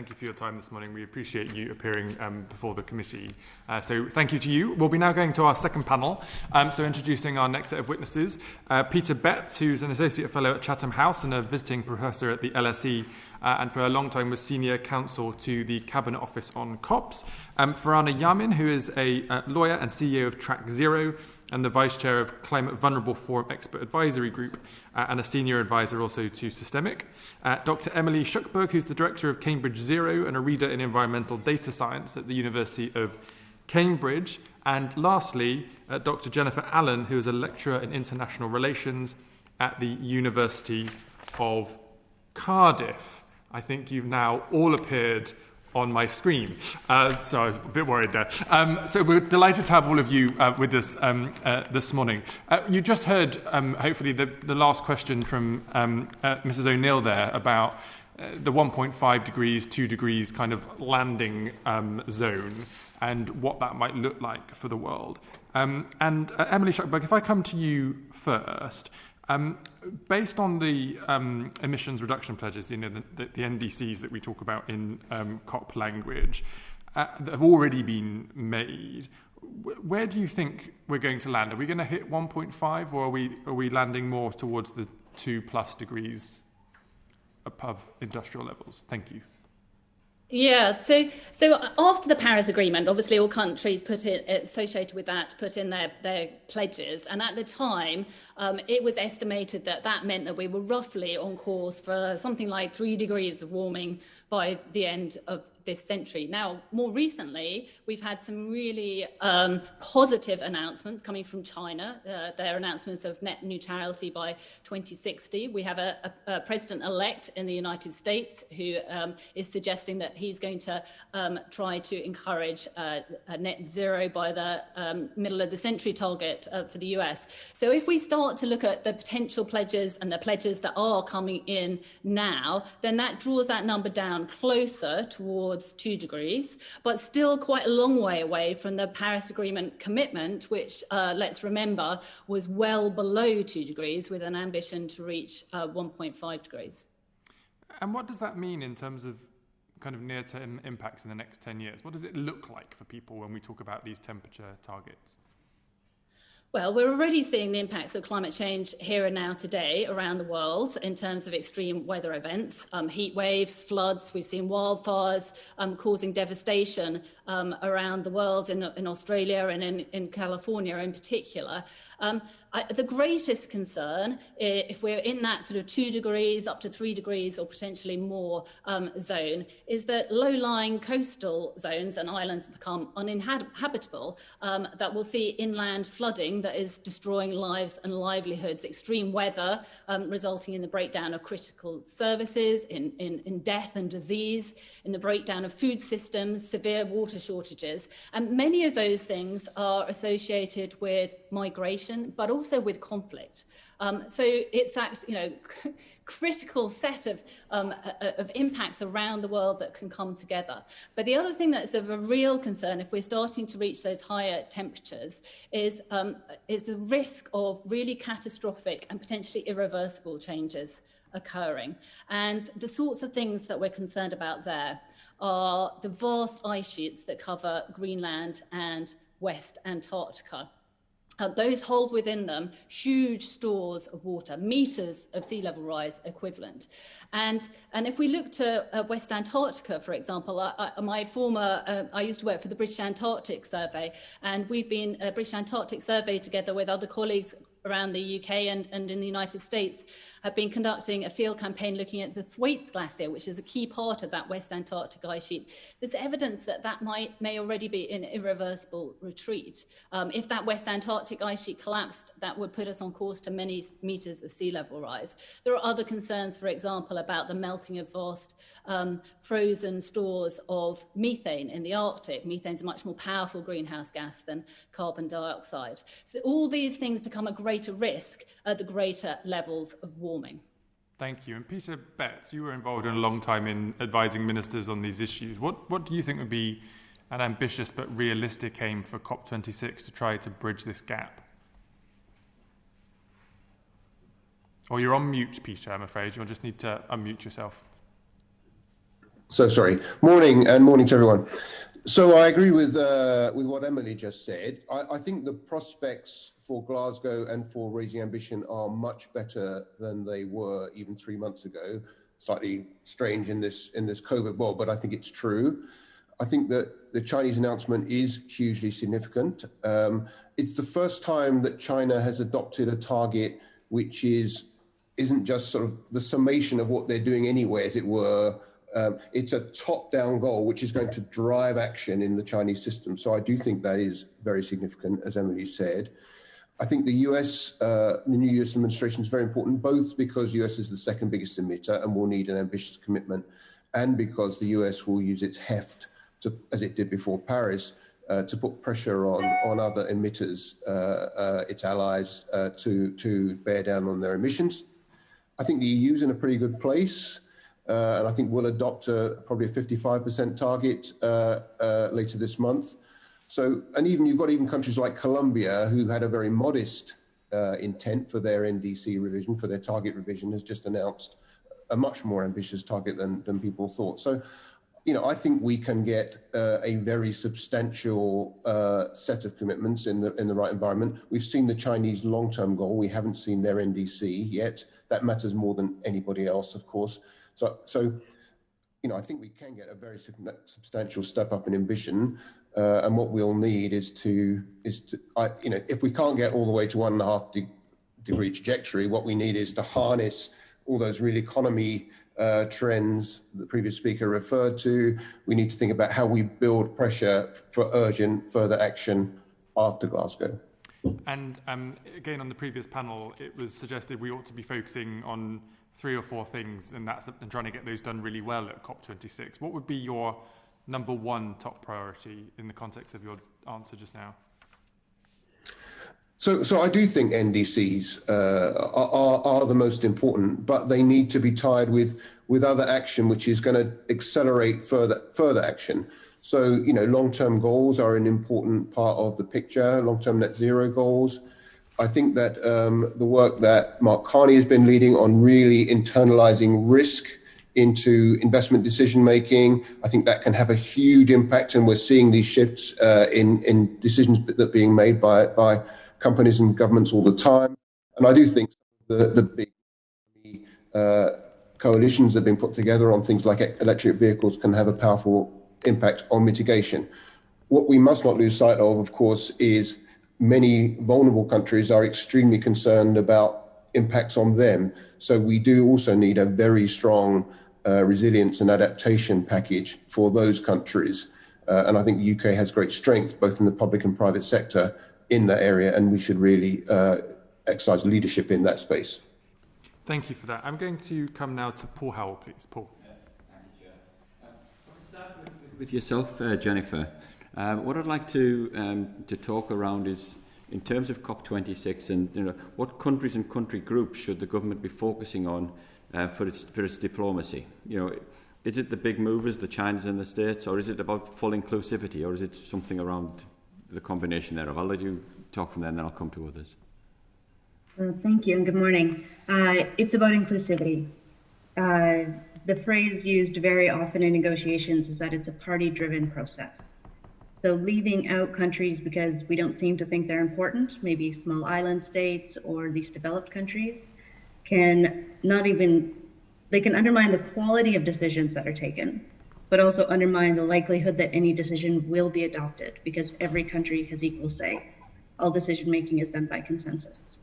Thank you for your time this morning. We appreciate you appearing before the committee. So thank you to you. We'll be now going to our second panel. So introducing our next set of witnesses, Peter Betts, who's an Associate Fellow at Chatham House and a visiting professor at the LSE, and for a long time was Senior Counsel to the Cabinet Office on COPs. Farhana Yamin, who is a lawyer and CEO of Track Zero, and the Vice Chair of Climate Vulnerable Forum Expert Advisory Group, and a Senior Advisor also to Systemic. Dr. Emily Schuckberg, who's the Director of Cambridge Zero and a Reader in Environmental Data Science at the University of Cambridge. And lastly, Dr. Jennifer Allen, who is a Lecturer in International Relations at the University of Cardiff. I think you've now all appeared on my screen. So I was a bit worried there. So we're delighted to have all of you with us this morning. You just heard, hopefully, the last question from Mrs. O'Neill there about the 1.5 degrees, 2 degrees kind of landing zone and what that might look like for the world. And Emily Schuckberg, if I come to you first, based on the emissions reduction pledges, the NDCs that we talk about in COP language, that have already been made, where do you think we're going to land? Are we going to hit 1.5, or are we landing more towards the 2+ degrees above industrial levels? Thank you. Yeah, so after the Paris Agreement, obviously all countries associated with that put in their pledges, and at the time it was estimated that meant that we were roughly on course for something like 3 degrees of warming by the end of this century. Now, more recently, we've had some really positive announcements coming from China, their announcements of net neutrality by 2060. We have a president-elect in the United States who is suggesting that he's going to try to encourage a net zero by the middle of the century target for the US. So if we start to look at the potential pledges and the pledges that are coming in now, then that draws that number down closer towards 2 degrees, but still quite a long way away from the Paris Agreement commitment, which, let's remember, was well below 2 degrees with an ambition to reach 1.5 degrees. And what does that mean in terms of kind of near-term impacts in the next 10 years? What does it look like for people when we talk about these temperature targets? Well, we're already seeing the impacts of climate change here and now today around the world in terms of extreme weather events, heat waves, floods. We've seen wildfires causing devastation around the world in Australia and in California in particular. The greatest concern, if we're in that sort of 2 degrees up to 3 degrees or potentially more zone, is that low-lying coastal zones and islands become uninhabitable, that will see inland flooding that is destroying lives and livelihoods, extreme weather resulting in the breakdown of critical services, in death and disease, in the breakdown of food systems, severe water shortages. And many of those things are associated with migration, but also with conflict. So it's actually, critical set of impacts around the world that can come together. But the other thing that's of a real concern, if we're starting to reach those higher temperatures, is the risk of really catastrophic and potentially irreversible changes occurring. And the sorts of things that we're concerned about there are the vast ice sheets that cover Greenland and West Antarctica. Those hold within them huge stores of water, meters of sea level rise equivalent. And if we look to West Antarctica, for example, I used to work for the British Antarctic Survey, and we've been a British Antarctic Survey together with other colleagues around the UK and in the United States have been conducting a field campaign looking at the Thwaites Glacier, which is a key part of that West Antarctic ice sheet. There's evidence that may already be in irreversible retreat. If that West Antarctic ice sheet collapsed, that would put us on course to many meters of sea level rise. There are other concerns, for example, about the melting of vast frozen stores of methane in the Arctic. Methane is a much more powerful greenhouse gas than carbon dioxide. So all these things become a greater risk at the greater levels of warming. Thank you. And Peter Betts, you were involved in a long time in advising ministers on these issues. What do you think would be an ambitious but realistic aim for COP26 to try to bridge this gap? Or you're on mute, Peter, I'm afraid. You'll just need to unmute yourself. So sorry. Morning and morning to everyone. So I agree with what Emily just said. I think the prospects for Glasgow and for raising ambition are much better than they were even 3 months ago. Slightly strange in this COVID world, but I think it's true. I think that the Chinese announcement is hugely significant. It's the first time that China has adopted a target which isn't just sort of the summation of what they're doing anyway, as it were. It's a top-down goal which is going to drive action in the Chinese system. So I do think that is very significant, as Emily said. I think the new US administration is very important, both because US is the second biggest emitter and will need an ambitious commitment, and because the US will use its heft, as it did before Paris, to put pressure on other emitters, its allies, to bear down on their emissions. I think the EU is in a pretty good place. And I think we'll adopt probably a 55% target later this month. So, and you've got countries like Colombia, who had a very modest intent for their NDC revision, for their target revision, has just announced a much more ambitious target than people thought. So, I think we can get a very substantial set of commitments in the right environment. We've seen the Chinese long-term goal. We haven't seen their NDC yet. That matters more than anybody else, of course. So, I think we can get a very substantial step up in ambition, and what we'll need is to, if we can't get all the way to 1.5 degree trajectory, what we need is to harness all those real economy trends the previous speaker referred to. We need to think about how we build pressure for urgent further action after Glasgow. And again, on the previous panel, it was suggested we ought to be focusing on 3 or 4 things, and trying to get those done really well at COP26. What would be your number one top priority in the context of your answer just now? So I do think NDCs are the most important, but they need to be tied with other action, which is going to accelerate further action. So, long-term goals are an important part of the picture, long-term net zero goals. I think that the work that Mark Carney has been leading on really internalizing risk into investment decision-making, I think that can have a huge impact, and we're seeing these shifts in decisions that are being made by companies and governments all the time. And I do think the big coalitions that have been put together on things like electric vehicles can have a powerful impact on mitigation. What we must not lose sight of course, is many vulnerable countries are extremely concerned about impacts on them. So we do also need a very strong resilience and adaptation package for those countries. And I think the UK has great strength, both in the public and private sector, in that area, and we should really exercise leadership in that space. Thank you for that. I'm going to come now to Paul Howell, please. Paul. Thank you, Chair. I'll start with yourself, Jennifer. What I'd like to talk around is, in terms of COP26, and what countries and country groups should the government be focusing on for its diplomacy? Is it the big movers, the Chinas and the States, or is it about full inclusivity, or is it something around the combination thereof? I'll let you talk from there, and then I'll come to others. Thank you, and good morning. It's about inclusivity. The phrase used very often in negotiations is that it's a party-driven process. So leaving out countries because we don't seem to think they're important, maybe small island states or least developed countries, can undermine the quality of decisions that are taken, but also undermine the likelihood that any decision will be adopted, because every country has equal say. All decision-making is done by consensus.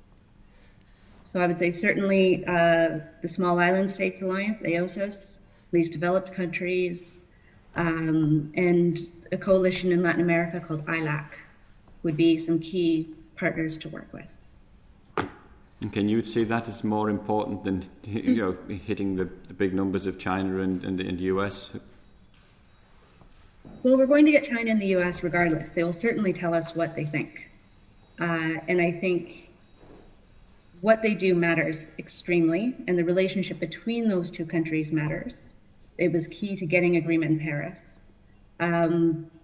So I would say certainly the Small Island States Alliance, AOSIS, least developed countries, and a coalition in Latin America called ILAC would be some key partners to work with. And can you see that as more important than hitting the big numbers of China and the US? Well, we're going to get China and the US regardless. They will certainly tell us what they think. And I think what they do matters extremely, and the relationship between those two countries matters. It was key to getting agreement in Paris.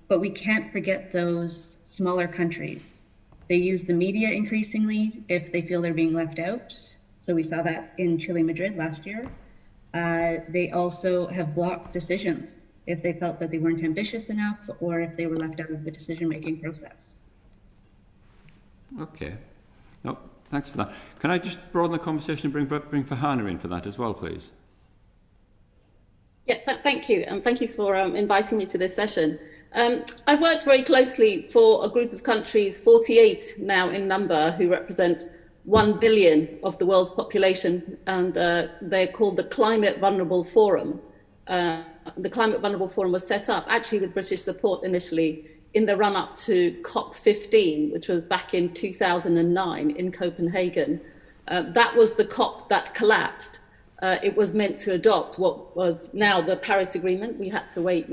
But we can't forget those smaller countries. They use the media increasingly if they feel they're being left out. So we saw that in Chile, Madrid last year. They also have blocked decisions if they felt that they weren't ambitious enough, or if they were left out of the decision-making process. Okay. No, thanks for that. Can I just broaden the conversation and bring Farhana in for that as well, please? Yeah, thank you. And thank you for inviting me to this session. I worked very closely for a group of countries, 48 now in number, who represent 1 billion of the world's population, and they're called the Climate Vulnerable Forum. The Climate Vulnerable Forum was set up, actually with British support initially, in the run-up to COP15, which was back in 2009 in Copenhagen. That was the COP that collapsed. It was meant to adopt what was now the Paris Agreement. We had to wait,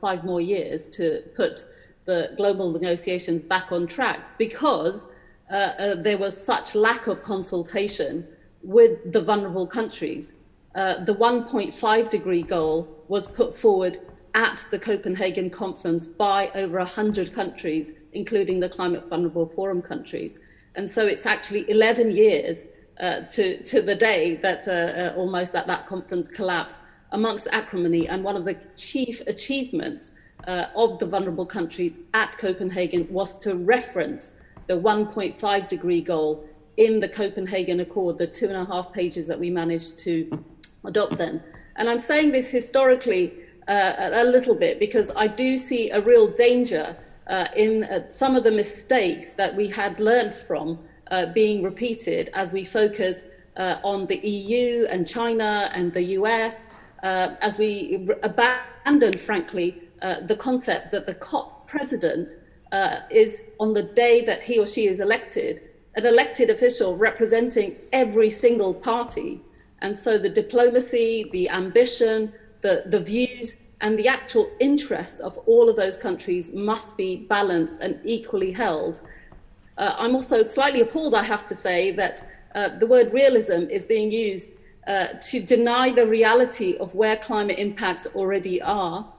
five more years to put the global negotiations back on track because there was such lack of consultation with the vulnerable countries. The 1.5 degree goal was put forward at the Copenhagen conference by over 100 countries, including the Climate Vulnerable Forum countries. And so it's actually 11 years to the day that almost that conference collapsed amongst acrimony. And one of the chief achievements of the vulnerable countries at Copenhagen was to reference the 1.5 degree goal in the Copenhagen Accord, the 2.5 pages that we managed to adopt then. And I'm saying this historically a little bit because I do see a real danger in some of the mistakes that we had learned from being repeated as we focus on the EU and China and the US, as we abandon, frankly, the concept that the COP president is, on the day that he or she is elected, an elected official representing every single party. And so the diplomacy, the ambition, the views, and the actual interests of all of those countries must be balanced and equally held. I'm also slightly appalled, I have to say, that the word realism is being used to deny the reality of where climate impacts already are,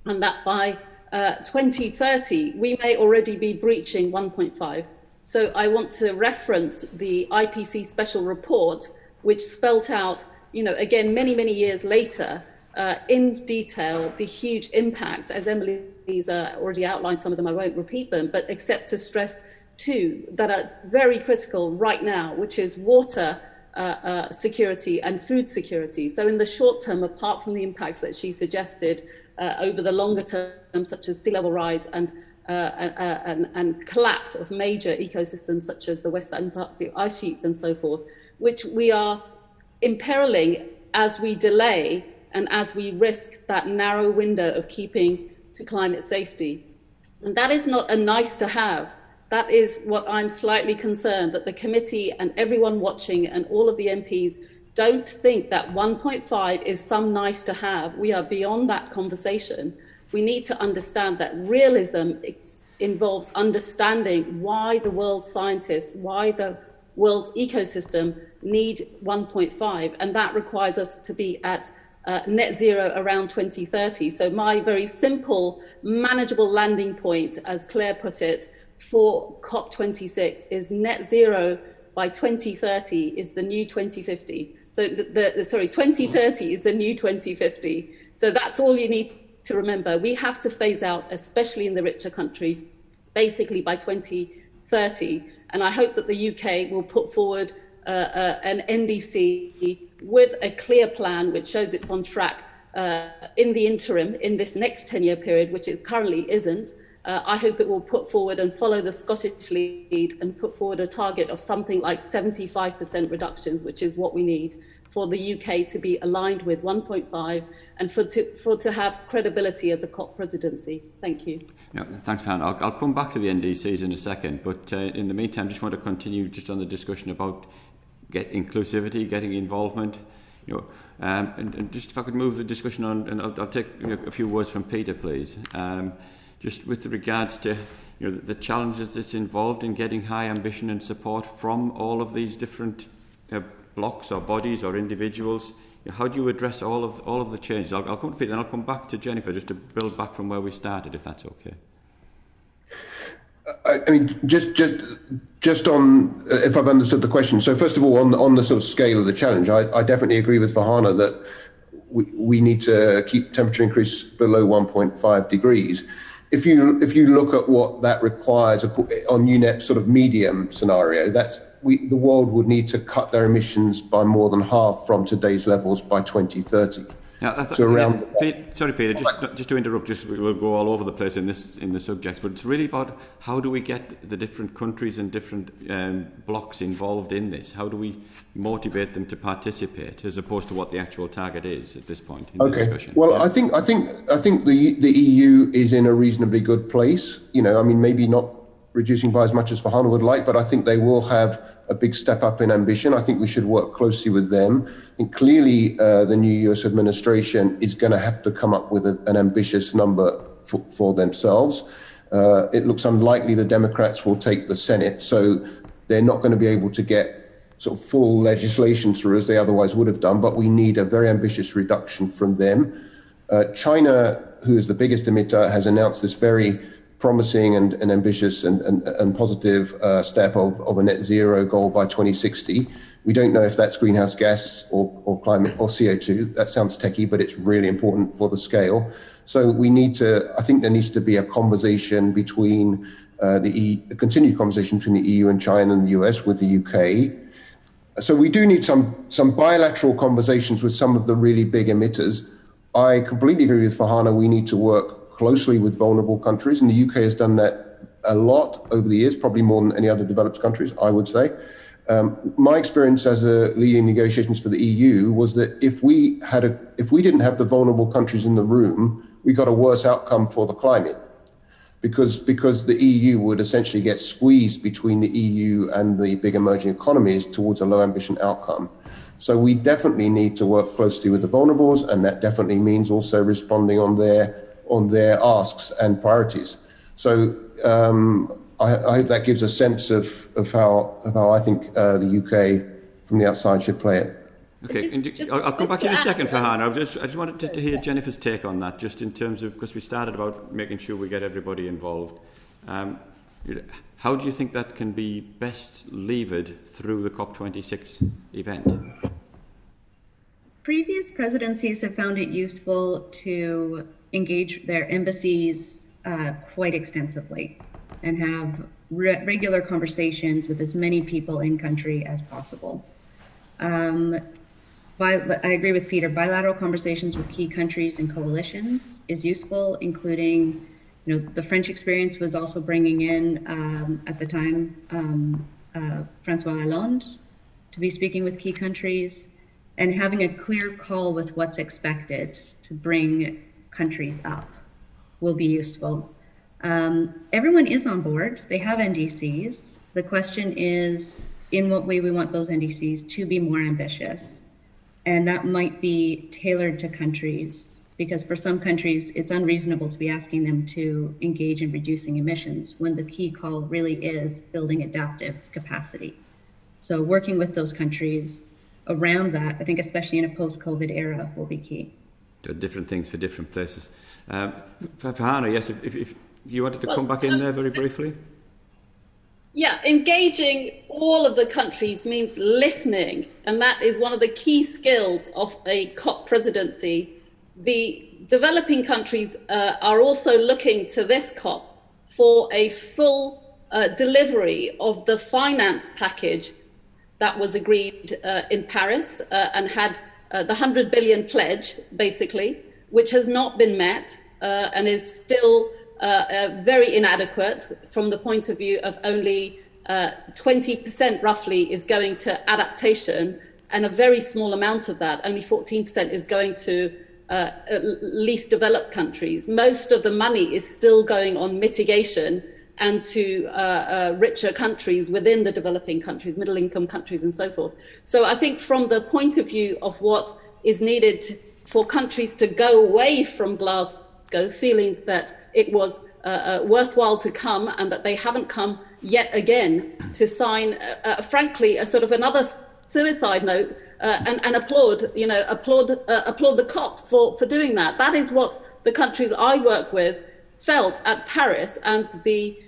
and that by 2030, we may already be breaching 1.5. So I want to reference the IPCC special report, which spelt out, again, many, many years later, in detail, the huge impacts, as Emily's already outlined some of them, I won't repeat them, but except to stress two that are very critical right now, which is water security and food security. So in the short term, apart from the impacts that she suggested, over the longer term, such as sea level rise and collapse of major ecosystems such as the West Antarctic ice sheets and so forth, which we are imperiling as we delay and as we risk that narrow window of keeping to climate safety. And that is not a nice to have. That is what I'm slightly concerned, that the committee and everyone watching and all of the MPs don't think that 1.5 is some nice to have. We are beyond that conversation. We need to understand that realism involves understanding why the world's scientists, why the world's ecosystem need 1.5, and that requires us to be at net zero around 2030. So my very simple, manageable landing point, as Claire put it, for COP26 is net zero by 2030 is the new 2050. So 2030 is the new 2050. So that's all you need to remember. We have to phase out, especially in the richer countries, basically by 2030. And I hope that the UK will put forward an NDC with a clear plan which shows it's on track in the interim, in this next 10-year period, which it currently isn't. I hope it will put forward and follow the Scottish lead and put forward a target of something like 75% reduction, which is what we need for the UK to be aligned with 1.5 and for to have credibility as a COP presidency. Thank you. Yeah, thanks, Fan. I'll come back to the NDCs in a second, but in the meantime, just want to continue just on the discussion about inclusivity, getting involvement, and just if I could move the discussion on, and I'll take a few words from Peter, please. Just with regards to the challenges that's involved in getting high ambition and support from all of these different blocks or bodies or individuals. How do you address all of the changes? I'll come to Peter, and I'll come back to Jennifer just to build back from where we started, if that's okay. I mean, just on, if I've understood the question. So first of all, on the sort of scale of the challenge, I definitely agree with Farhana that we need to keep temperature increase below 1.5 degrees. If you look at what that requires on UNEP sort of medium scenario, the world would need to cut their emissions by more than half from today's levels by 2030. Now, sorry, Peter, just to interrupt, we'll go all over the place in the subjects, but it's really about how do we get the different countries and different blocks involved in this? How do we motivate them to participate, as opposed to what the actual target is at this point in the discussion? Well, yeah. I think the EU is in a reasonably good place. Maybe not reducing by as much as Farhana would like, but I think they will have a big step up in ambition. I think we should work closely with them. And clearly, the new US administration is going to have to come up with an ambitious number for themselves. It looks unlikely the Democrats will take the Senate, so they're not going to be able to get sort of full legislation through as they otherwise would have done, but we need a very ambitious reduction from them. China, who is the biggest emitter, has announced this very promising and ambitious and positive step of a net zero goal by 2060. We don't know if that's greenhouse gas or climate or CO2. That sounds techie, but it's really important for the scale. So I think there needs to be a conversation between a continued conversation between the EU and China and the US with the UK. So we do need some bilateral conversations with some of the really big emitters. I completely agree with Farhana. We need to work closely with vulnerable countries, and the UK has done that a lot over the years, probably more than any other developed countries, I would say. My experience as leading negotiations for the EU was that if we didn't have the vulnerable countries in the room, we got a worse outcome for the climate, because the EU would essentially get squeezed between the EU and the big emerging economies towards a low ambition outcome. So we definitely need to work closely with the vulnerables, and that definitely means also responding on their asks and priorities. So I hope that gives a sense of how I think the UK from the outside should play it. Okay, I'll come back to you in a second, Farhana. I just wanted to hear Jennifer's take on that, just in terms of, because we started about making sure we get everybody involved. How do you think that can be best levered through the COP26 event? Previous presidencies have found it useful to engage their embassies quite extensively and have regular conversations with as many people in country as possible. I agree with Peter. Bilateral conversations with key countries and coalitions is useful, including, the French experience was also bringing in, at the time, Francois Hollande to be speaking with key countries and having a clear call with what's expected to bring countries up will be useful. Everyone is on board. They have NDCs. The question is, in what way we want those NDCs to be more ambitious. And that might be tailored to countries, because for some countries, it's unreasonable to be asking them to engage in reducing emissions when the key call really is building adaptive capacity. So working with those countries around that, I think especially in a post-COVID era, will be key. Different things for different places. Farhana, yes, if you wanted to come back in there very briefly. Yeah, engaging all of the countries means listening, and that is one of the key skills of a COP presidency. The developing countries are also looking to this COP for a full delivery of the finance package that was agreed in Paris and had the 100 billion pledge, basically, which has not been met and is still very inadequate from the point of view of only 20% roughly is going to adaptation, and a very small amount of that, only 14%, is going to least developed countries. Most of the money is still going on mitigation and to richer countries within the developing countries, middle income countries and so forth. So I think from the point of view of what is needed for countries to go away from Glasgow feeling that it was worthwhile to come and that they haven't come yet again to sign, frankly, a sort of another suicide note and applaud the COP for doing that. That is what the countries I work with felt at Paris, and the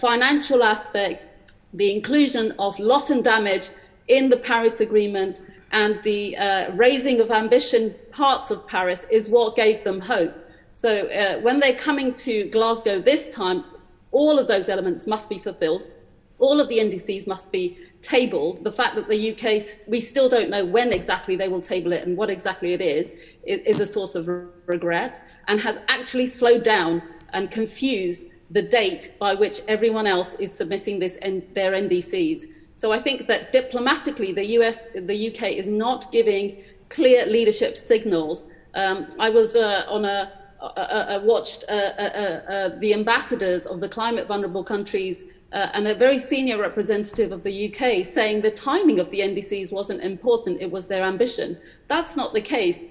financial aspects, the inclusion of loss and damage in the Paris Agreement, and the raising of ambition parts of Paris is what gave them hope. So when they're coming to Glasgow this time, all of those elements must be fulfilled. All of the NDCs must be tabled. The fact that the UK, we still don't know when exactly they will table it and what exactly it is a source of regret, and has actually slowed down and confused the date by which everyone else is submitting their NDCs. So I think that diplomatically, the UK is not giving clear leadership signals. I was watched the ambassadors of the climate vulnerable countries and a very senior representative of the UK saying the timing of the NDCs wasn't important, it was their ambition. That's not the case.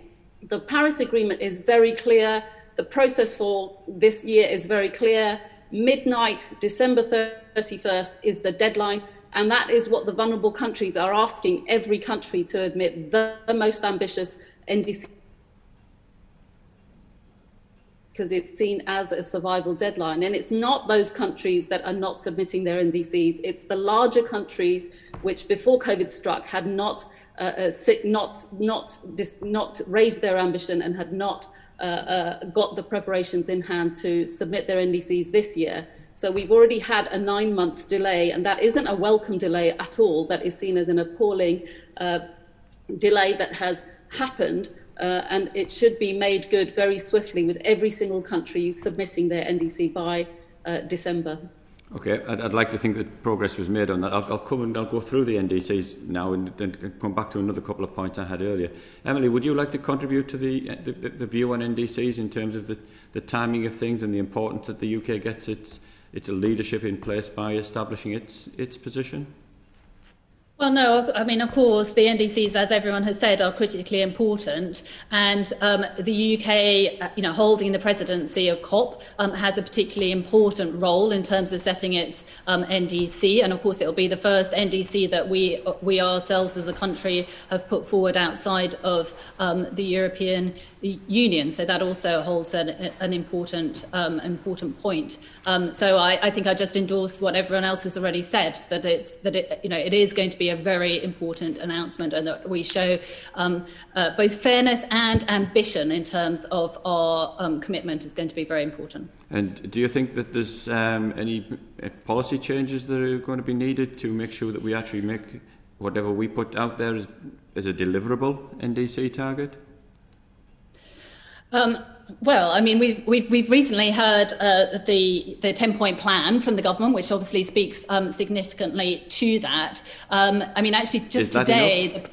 The Paris Agreement is very clear. The process for this year is very clear. Midnight, December 31st is the deadline. And that is what the vulnerable countries are asking every country to admit, the most ambitious NDC, because it's seen as a survival deadline. And it's not those countries that are not submitting their NDCs. It's the larger countries which before COVID struck had not raised their ambition and had not got the preparations in hand to submit their NDCs this year. So we've already had a 9-month delay, and that isn't a welcome delay at all. That is seen as an appalling delay that has happened, and it should be made good very swiftly with every single country submitting their NDC by December. Okay, I'd like to think that progress was made on that. I'll go through the NDCs now and then come back to another couple of points I had earlier. Emily, would you like to contribute to the view on NDCs in terms of the timing of things and the importance that the UK gets its leadership in place by establishing its position? Well, no, I mean, of course, the NDCs, as everyone has said, are critically important. And the UK, holding the presidency of COP, has a particularly important role in terms of setting its NDC. And of course, it will be the first NDC that we ourselves as a country have put forward outside of the European Union. So that also holds an important point. So I think I just endorse what everyone else has already said, that it is going to be a very important announcement, and that we show both fairness and ambition in terms of our commitment is going to be very important. And do you think that there's any policy changes that are going to be needed to make sure that we actually make whatever we put out there as a deliverable NDC target? Well, I mean, we've recently heard the 10-point plan from the government, which obviously speaks significantly to that. I mean, actually, just today,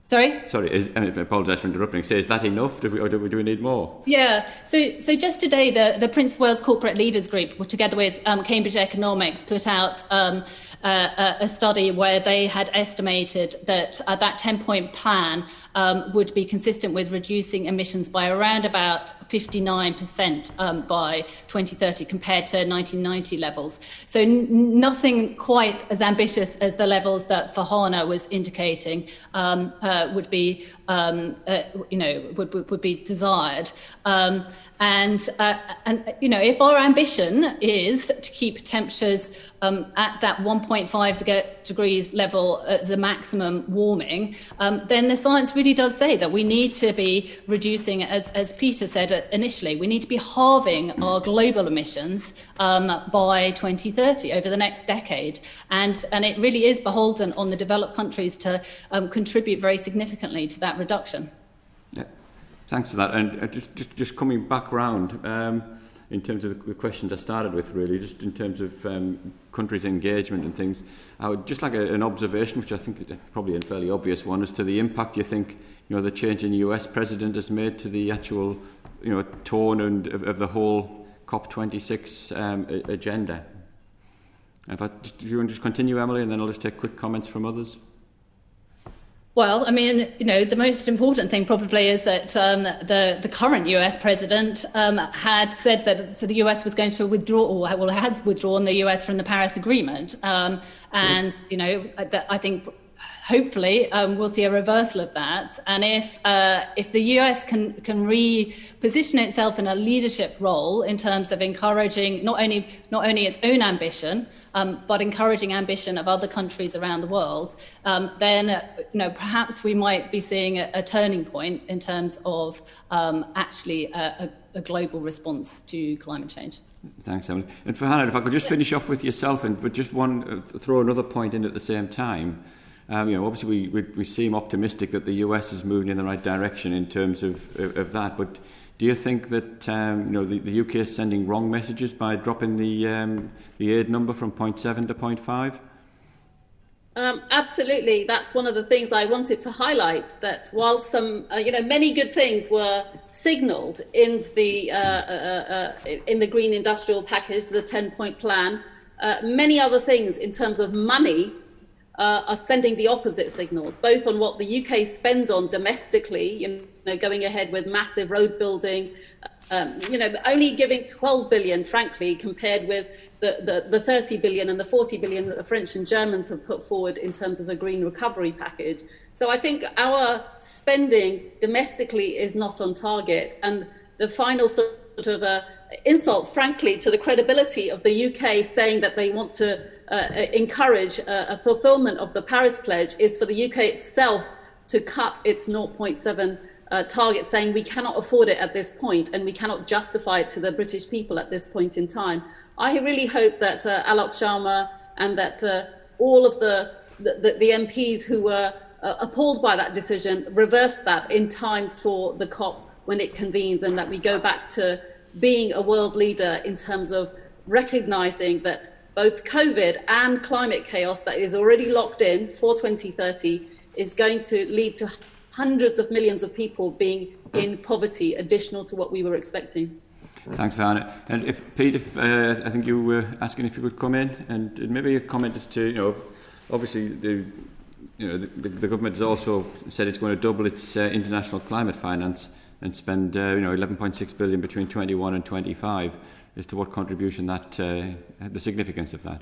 Sorry, I apologise for interrupting. So is that enough, or do we need more? Yeah, so just today, the Prince of Wales Corporate Leaders Group, together with Cambridge Economics, put out a study where they had estimated that that 10-point plan would be consistent with reducing emissions by around about 59% by 2030 compared to 1990 levels. So nothing quite as ambitious as the levels that Farhana was indicating would be would be desired. And if our ambition is to keep temperatures at that 1.5 degrees level as a maximum warming, then the science really does say that we need to be reducing, as Peter said initially, we need to be halving our global emissions by 2030 over the next decade. And it really is beholden on the developed countries to contribute very significantly to that reduction. Yeah. Thanks for that. And just coming back round, in terms of the questions I started with, really, just in terms of countries' engagement and things, I would just like an observation, which I think is probably a fairly obvious one, as to the impact you think the change in the US president has made to the actual tone and of the whole COP26 agenda. Do you want to just continue, Emily, and then I'll just take quick comments from others? Well, I mean, the most important thing probably is that the current US president had said that the US was going to withdraw, or has withdrawn the US from the Paris Agreement. I think hopefully we'll see a reversal of that. And if the US can reposition itself in a leadership role in terms of encouraging not only its own ambition, but encouraging ambition of other countries around the world, then perhaps we might be seeing a turning point in terms of actually a global response to climate change. Thanks, Emily. And Farhana, if I could just finish off with yourself, but just throw another point in at the same time. Obviously we seem optimistic that the US is moving in the right direction in terms of that. But do you think that the UK is sending wrong messages by dropping the aid number from 0.7 to 0.5? Absolutely. That's one of the things I wanted to highlight, that while some, many good things were signalled in the Green Industrial Package, the 10-point plan, many other things in terms of money are sending the opposite signals, both on what the UK spends on domestically, going ahead with massive road building, only giving 12 billion, frankly, compared with the 30 billion and the 40 billion that the French and Germans have put forward in terms of a green recovery package. So I think our spending domestically is not on target. And the final sort of insult, frankly, to the credibility of the UK saying that they want to encourage a fulfillment of the Paris Pledge is for the UK itself to cut its 0.7 target, saying we cannot afford it at this point and we cannot justify it to the British people at this point in time. I really hope that Alok Sharma and that all of the MPs who were appalled by that decision reverse that in time for the COP when it convenes, and that we go back to being a world leader in terms of recognising that both COVID and climate chaos that is already locked in for 2030 is going to lead to hundreds of millions of people being in poverty, additional to what we were expecting. Thanks, Farhana. And Pete, I think you were asking if you could come in and maybe a comment as to, obviously the government has also said it's going to double its international climate finance and spend 11.6 billion between 21 and 25. As to what contribution that, the significance of that.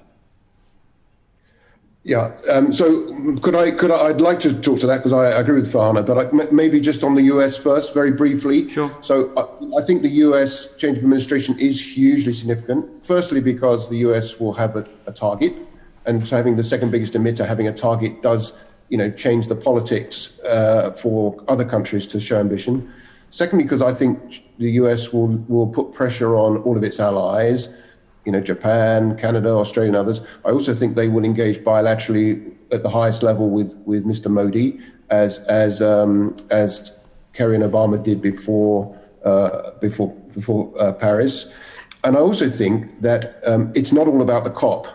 Yeah. So I'd like to talk to that because I agree with Farhana, but maybe just on the US first, very briefly. Sure. So I think the US change of administration is hugely significant. Firstly, because the US will have a target, and so having the second biggest emitter having a target does, change the politics for other countries to show ambition. Secondly, because I think the US will put pressure on all of its allies, Japan, Canada, Australia, and others. I also think they will engage bilaterally at the highest level with Mr. Modi, as Kerry and Obama did before Paris. And I also think that it's not all about the COP.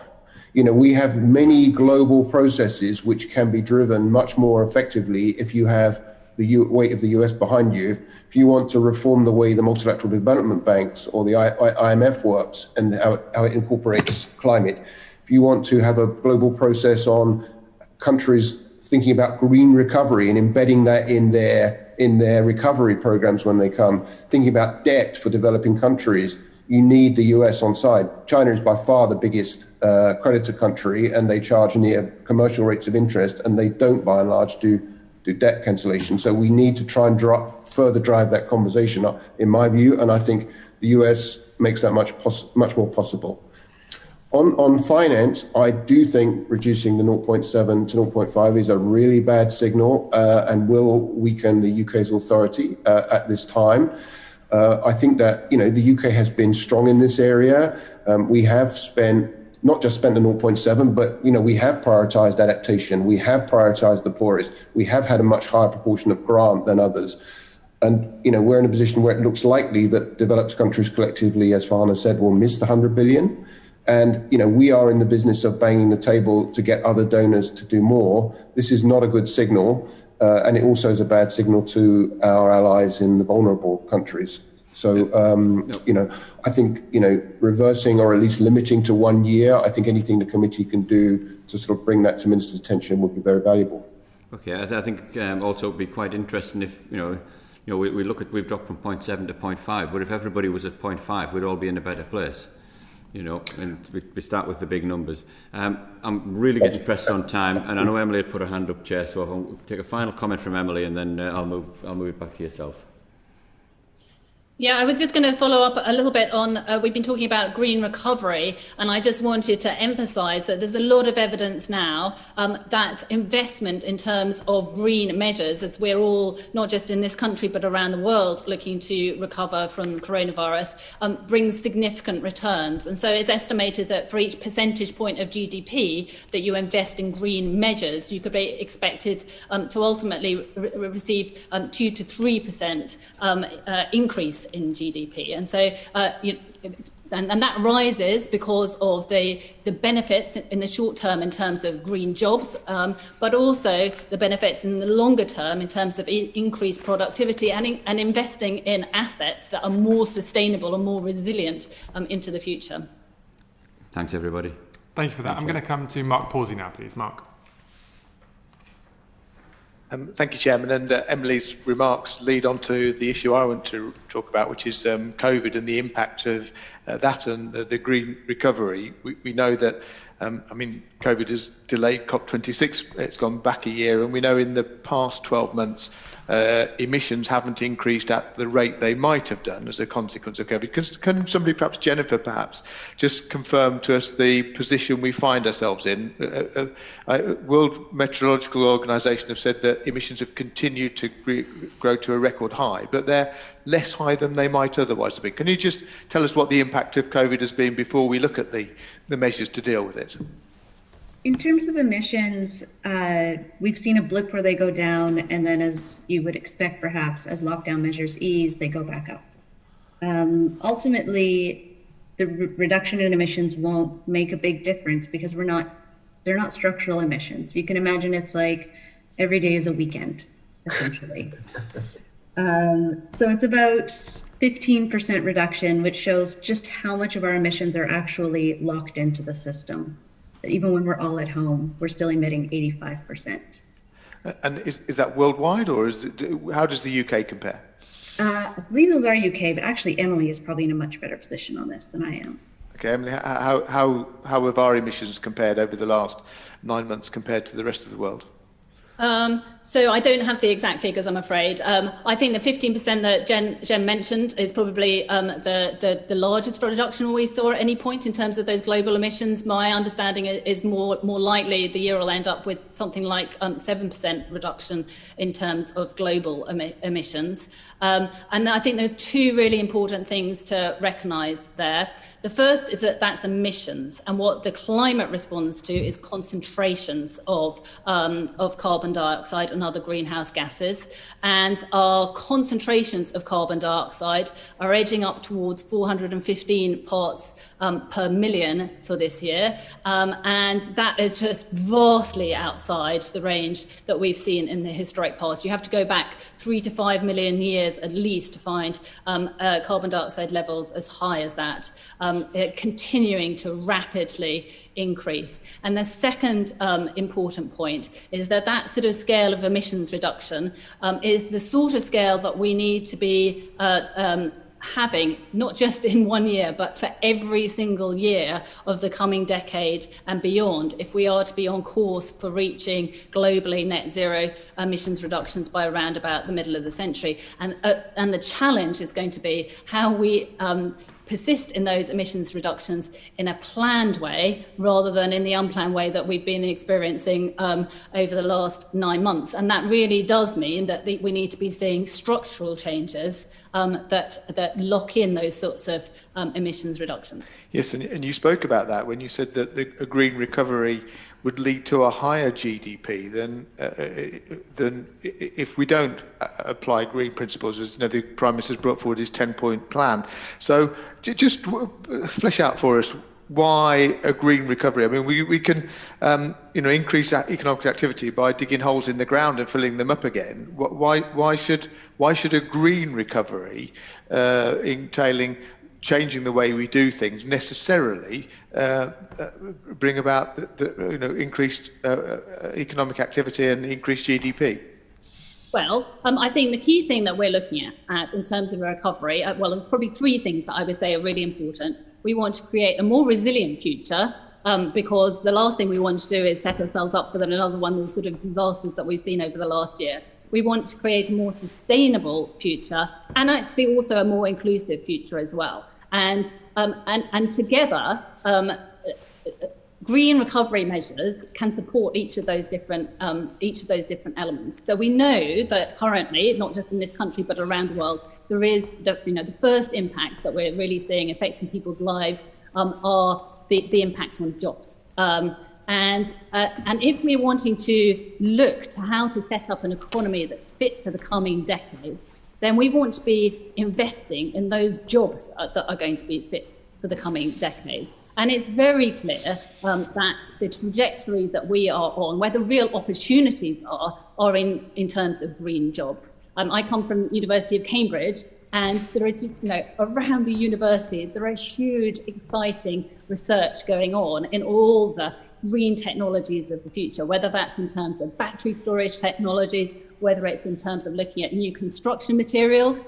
We have many global processes which can be driven much more effectively if you have the weight of the US behind you. If you want to reform the way the multilateral development banks or the IMF works and how it incorporates climate, if you want to have a global process on countries thinking about green recovery and embedding that in their recovery programs when they come, thinking about debt for developing countries, you need the US on side. China is by far the biggest creditor country, and they charge near commercial rates of interest, and they don't by and large do debt cancellation. So we need to try and further drive that conversation up, in my view, and I think the US makes that much more possible. On finance, I do think reducing the 0.7 to 0.5 is a really bad signal and will weaken the UK's authority at this time. I think that the UK has been strong in this area. We have not just spent the 0.7, but we have prioritised adaptation. We have prioritised the poorest. We have had a much higher proportion of grant than others. And we're in a position where it looks likely that developed countries collectively, as Farhana said, will miss the 100 billion. And we are in the business of banging the table to get other donors to do more. This is not a good signal, and it also is a bad signal to our allies in the vulnerable countries. So, I think, reversing or at least limiting to 1 year, I think anything the committee can do to sort of bring that to Minister's attention would be very valuable. Okay, I think also it would be quite interesting if, we look at, we've dropped from 0.7 to 0.5, but if everybody was at 0.5, we'd all be in a better place. and we start with the big numbers. I'm really getting pressed on time, and I know Emily had put her hand up, Chair, so I'll take a final comment from Emily, and then I'll move it back to yourself. Yeah, I was just going to follow up a little bit on, we've been talking about green recovery, and I just wanted to emphasise that there's a lot of evidence now that investment in terms of green measures, as we're all, not just in this country, but around the world, looking to recover from coronavirus, brings significant returns. And so it's estimated that for each percentage point of GDP that you invest in green measures, you could be expected to ultimately receive 2 to 3% increase in GDP. And so and that rises because of the benefits in the short term in terms of green jobs, but also the benefits in the longer term in terms of increased productivity and investing in assets that are more sustainable and more resilient into the future. Thanks, everybody. Thank you for that. I'm going to come to Mark Pawsey now, please. Mark. Thank you, Chairman. And Emily's remarks lead on to the issue I want to talk about, which is COVID and the impact of that and the green recovery. We know that, COVID has delayed COP26. It's gone back a year. And we know in the past 12 months, emissions haven't increased at the rate they might have done as a consequence of COVID. Can somebody, perhaps Jennifer, just confirm to us the position we find ourselves in? World Meteorological Organization have said that emissions have continued to grow to a record high, but they're less high than they might otherwise have been. Can you just tell us what the impact of COVID has been before we look at the measures to deal with it? In terms of emissions, we've seen a blip where they go down, and then, as you would expect, perhaps as lockdown measures ease, they go back up. Ultimately, the reduction in emissions won't make a big difference because they're not structural emissions. You can imagine it's like every day is a weekend, essentially. So it's about 15% reduction, which shows just how much of our emissions are actually locked into the system. Even when we're all at home, we're still emitting 85%. And is that worldwide, or how does the UK compare? I believe those are UK, but actually Emily is probably in a much better position on this than I am. Okay, Emily, how have our emissions compared over the last 9 months compared to the rest of the world? So I don't have the exact figures, I'm afraid. I think the 15% that Jen mentioned is probably the largest reduction we saw at any point in terms of those global emissions. My understanding is more likely the year will end up with something like 7% reduction in terms of global emissions. And I think there are two really important things to recognise there. The first is that that's emissions, and what the climate responds to is concentrations of carbon dioxide and other greenhouse gases. And our concentrations of carbon dioxide are edging up towards 415 parts per million for this year. And that is just vastly outside the range that we've seen in the historic past. You have to go back 3 to 5 million years at least to find carbon dioxide levels as high as that. Continuing to rapidly increase. And the second important point is that sort of scale of emissions reduction is the sort of scale that we need to be having, not just in 1 year, but for every single year of the coming decade and beyond, if we are to be on course for reaching globally net zero emissions reductions by around about the middle of the century. And the challenge is going to be how we persist in those emissions reductions in a planned way rather than in the unplanned way that we've been experiencing over the last 9 months. And that really does mean that we need to be seeing structural changes that lock in those sorts of emissions reductions. Yes, and you spoke about that when you said that a green recovery would lead to a higher GDP than if we don't apply green principles, as the Prime Minister's brought forward his 10-point plan. So just flesh out for us why a green recovery. I mean, we can increase economic activity by digging holes in the ground and filling them up again. Why should a green recovery entailing changing the way we do things necessarily bring about the increased economic activity and increased GDP? Well, I think the key thing that we're looking at in terms of a recovery, well, there's probably three things that I would say are really important. We want to create a more resilient future, because the last thing we want to do is set ourselves up for another one of the sort of disasters that we've seen over the last year. We want to create a more sustainable future, and actually also a more inclusive future as well. And together, green recovery measures can support each of those different elements. So we know that currently, not just in this country but around the world, there is the first impacts that we're really seeing affecting people's lives are the impact on jobs. And if we're wanting to look to how to set up an economy that's fit for the coming decades, then we want to be investing in those jobs that are going to be fit for the coming decades. And it's very clear that the trajectory that we are on, where the real opportunities are in terms of green jobs. I come from the University of Cambridge, and there is, around the university, there is huge, exciting research going on in all the green technologies of the future, whether that's in terms of battery storage technologies, whether it's in terms of looking at new construction materials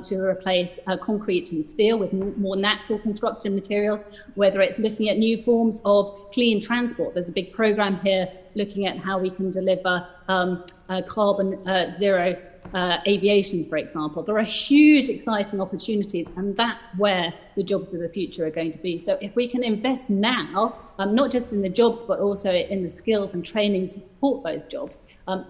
to replace concrete and steel with more natural construction materials, whether it's looking at new forms of clean transport. There's a big program here looking at how we can deliver carbon zero aviation, for example. There are huge, exciting opportunities, and that's where the jobs of the future are going to be. So if we can invest now, not just in the jobs, but also in the skills and training to support those jobs,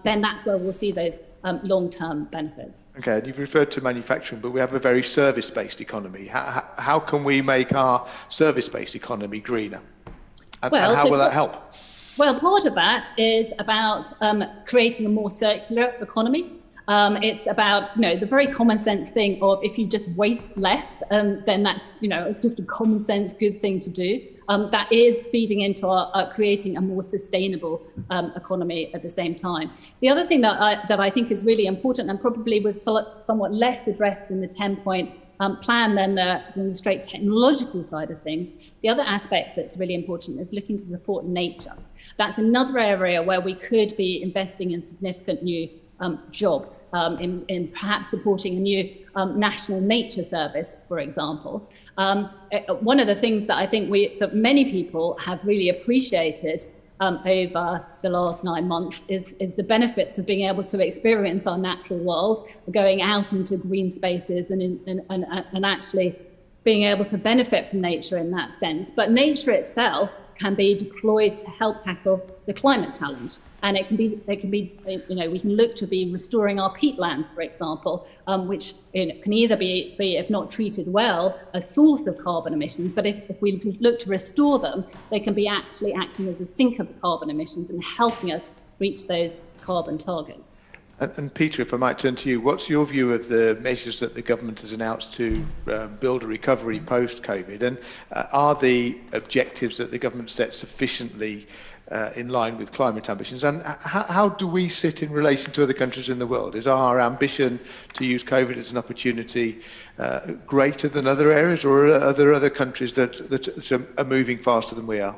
then that's where we'll see those long-term benefits. Okay, and you've referred to manufacturing, but we have a very service-based economy. How can we make our service-based economy greener? And how will that help? Well, part of that is about creating a more circular economy. It's about, the very common sense thing of if you just waste less, then that's, just a common sense good thing to do. That is feeding into our creating a more sustainable economy at the same time. The other thing that I think is really important and probably was somewhat less addressed in the 10-point plan than the straight technological side of things. The other aspect that's really important is looking to support nature. That's another area where we could be investing in significant new jobs, in perhaps supporting a new national nature service, for example. One of the things that I think that many people have really appreciated over the last 9 months is the benefits of being able to experience our natural world, going out into green spaces and actually being able to benefit from nature in that sense. But nature itself can be deployed to help tackle the climate challenge. And it can be, we can look to be restoring our peatlands, for example, which can either be, if not treated well, a source of carbon emissions. But if we look to restore them, they can be actually acting as a sink of carbon emissions and helping us reach those carbon targets. And Peter, if I might turn to you, what's your view of the measures that the government has announced to build a recovery post-COVID? And are the objectives that the government set sufficiently in line with climate ambitions? And how do we sit in relation to other countries in the world? Is our ambition to use COVID as an opportunity greater than other areas, or are there other countries that are moving faster than we are?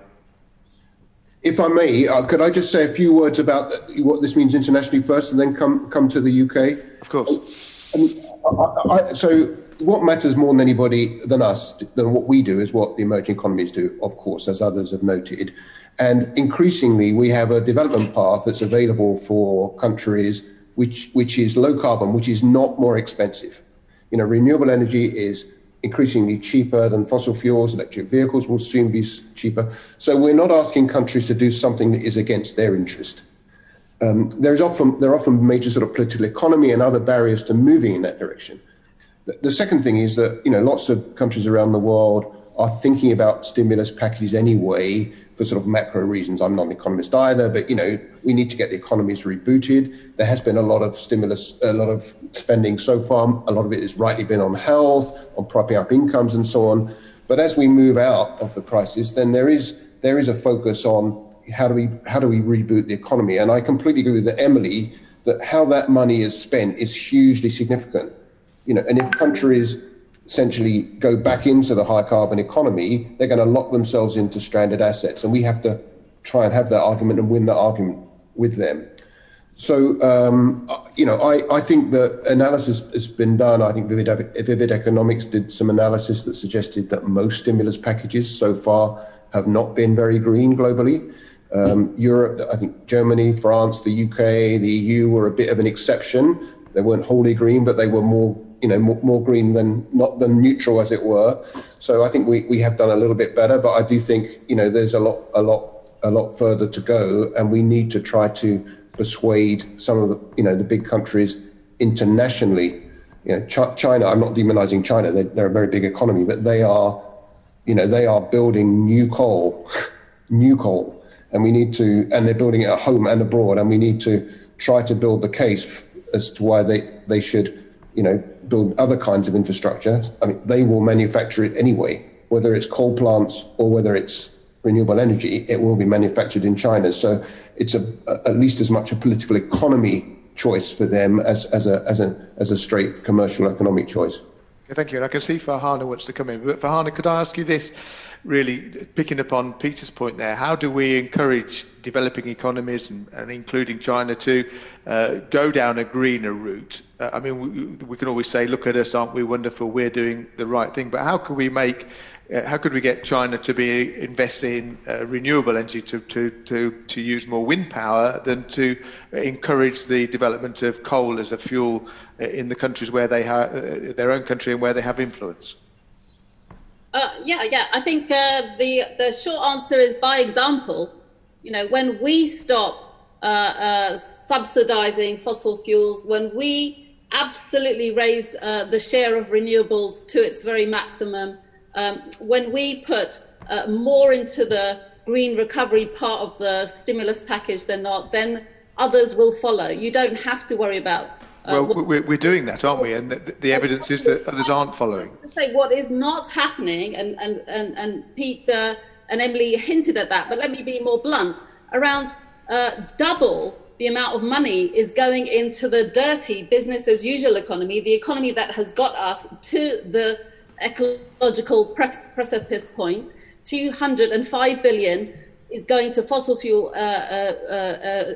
If I may, could I just say a few words about what this means internationally first, and then come to the UK? Of course. So what matters more than anybody than what we do is what the emerging economies do, of course, as others have noted. And increasingly, we have a development path that's available for countries which is low carbon, which is not more expensive. Renewable energy is increasingly cheaper than fossil fuels. Electric vehicles will soon be cheaper. So we're not asking countries to do something that is against their interest. There are often major sort of political economy and other barriers to moving in that direction. The second thing is that lots of countries around the world are thinking about stimulus packages anyway for sort of macro reasons. I'm not an economist either, but we need to get the economies rebooted. There has been a lot of stimulus, a lot of spending so far. A lot of it has rightly been on health, on propping up incomes and so on. But as we move out of the crisis, then there is a focus on how do we reboot the economy. And I completely agree with Emily that how that money is spent is hugely significant. And if countries essentially go back into the high carbon economy, they're going to lock themselves into stranded assets. And we have to try and have that argument and win that argument with them. So, I think the analysis has been done. I think Vivid Economics did some analysis that suggested that most stimulus packages so far have not been very green globally. Europe, I think Germany, France, the UK, the EU were a bit of an exception. They weren't wholly green, but they were more green than neutral, as it were. So I think we have done a little bit better, but I do think, there's a lot further to go, and we need to try to persuade some of the big countries internationally. China, I'm not demonizing China, they're a very big economy, but they are building new coal, and they're building it at home and abroad, and we need to try to build the case as to why they should, build other kinds of infrastructure. I mean, they will manufacture it anyway, whether it's coal plants or whether it's renewable energy, it will be manufactured in China. So it's at least as much a political economy choice for them as a straight commercial economic choice. Okay, thank you. And I can see Farhana wants to come in. But Farhana, could I ask you this, really picking up on Peter's point there, how do we encourage developing economies and including China to go down a greener route? I mean, we can always say, look at us, aren't we wonderful, we're doing the right thing. But how could we get China to be investing in renewable energy to use more wind power than to encourage the development of coal as a fuel in the countries where they have their own country and where they have influence? I think the short answer is by example. When we stop subsidizing fossil fuels, when we absolutely raise the share of renewables to its very maximum, when we put more into the green recovery part of the stimulus package than not, then others will follow. You don't have to worry about. We're doing that, aren't we? And the evidence is that others aren't following. Say what is not happening, and Peter and Emily hinted at that, but let me be more blunt. Around double the amount of money is going into the dirty business as usual economy, the economy that has got us to the ecological precipice point. 205 billion is going to fossil fuel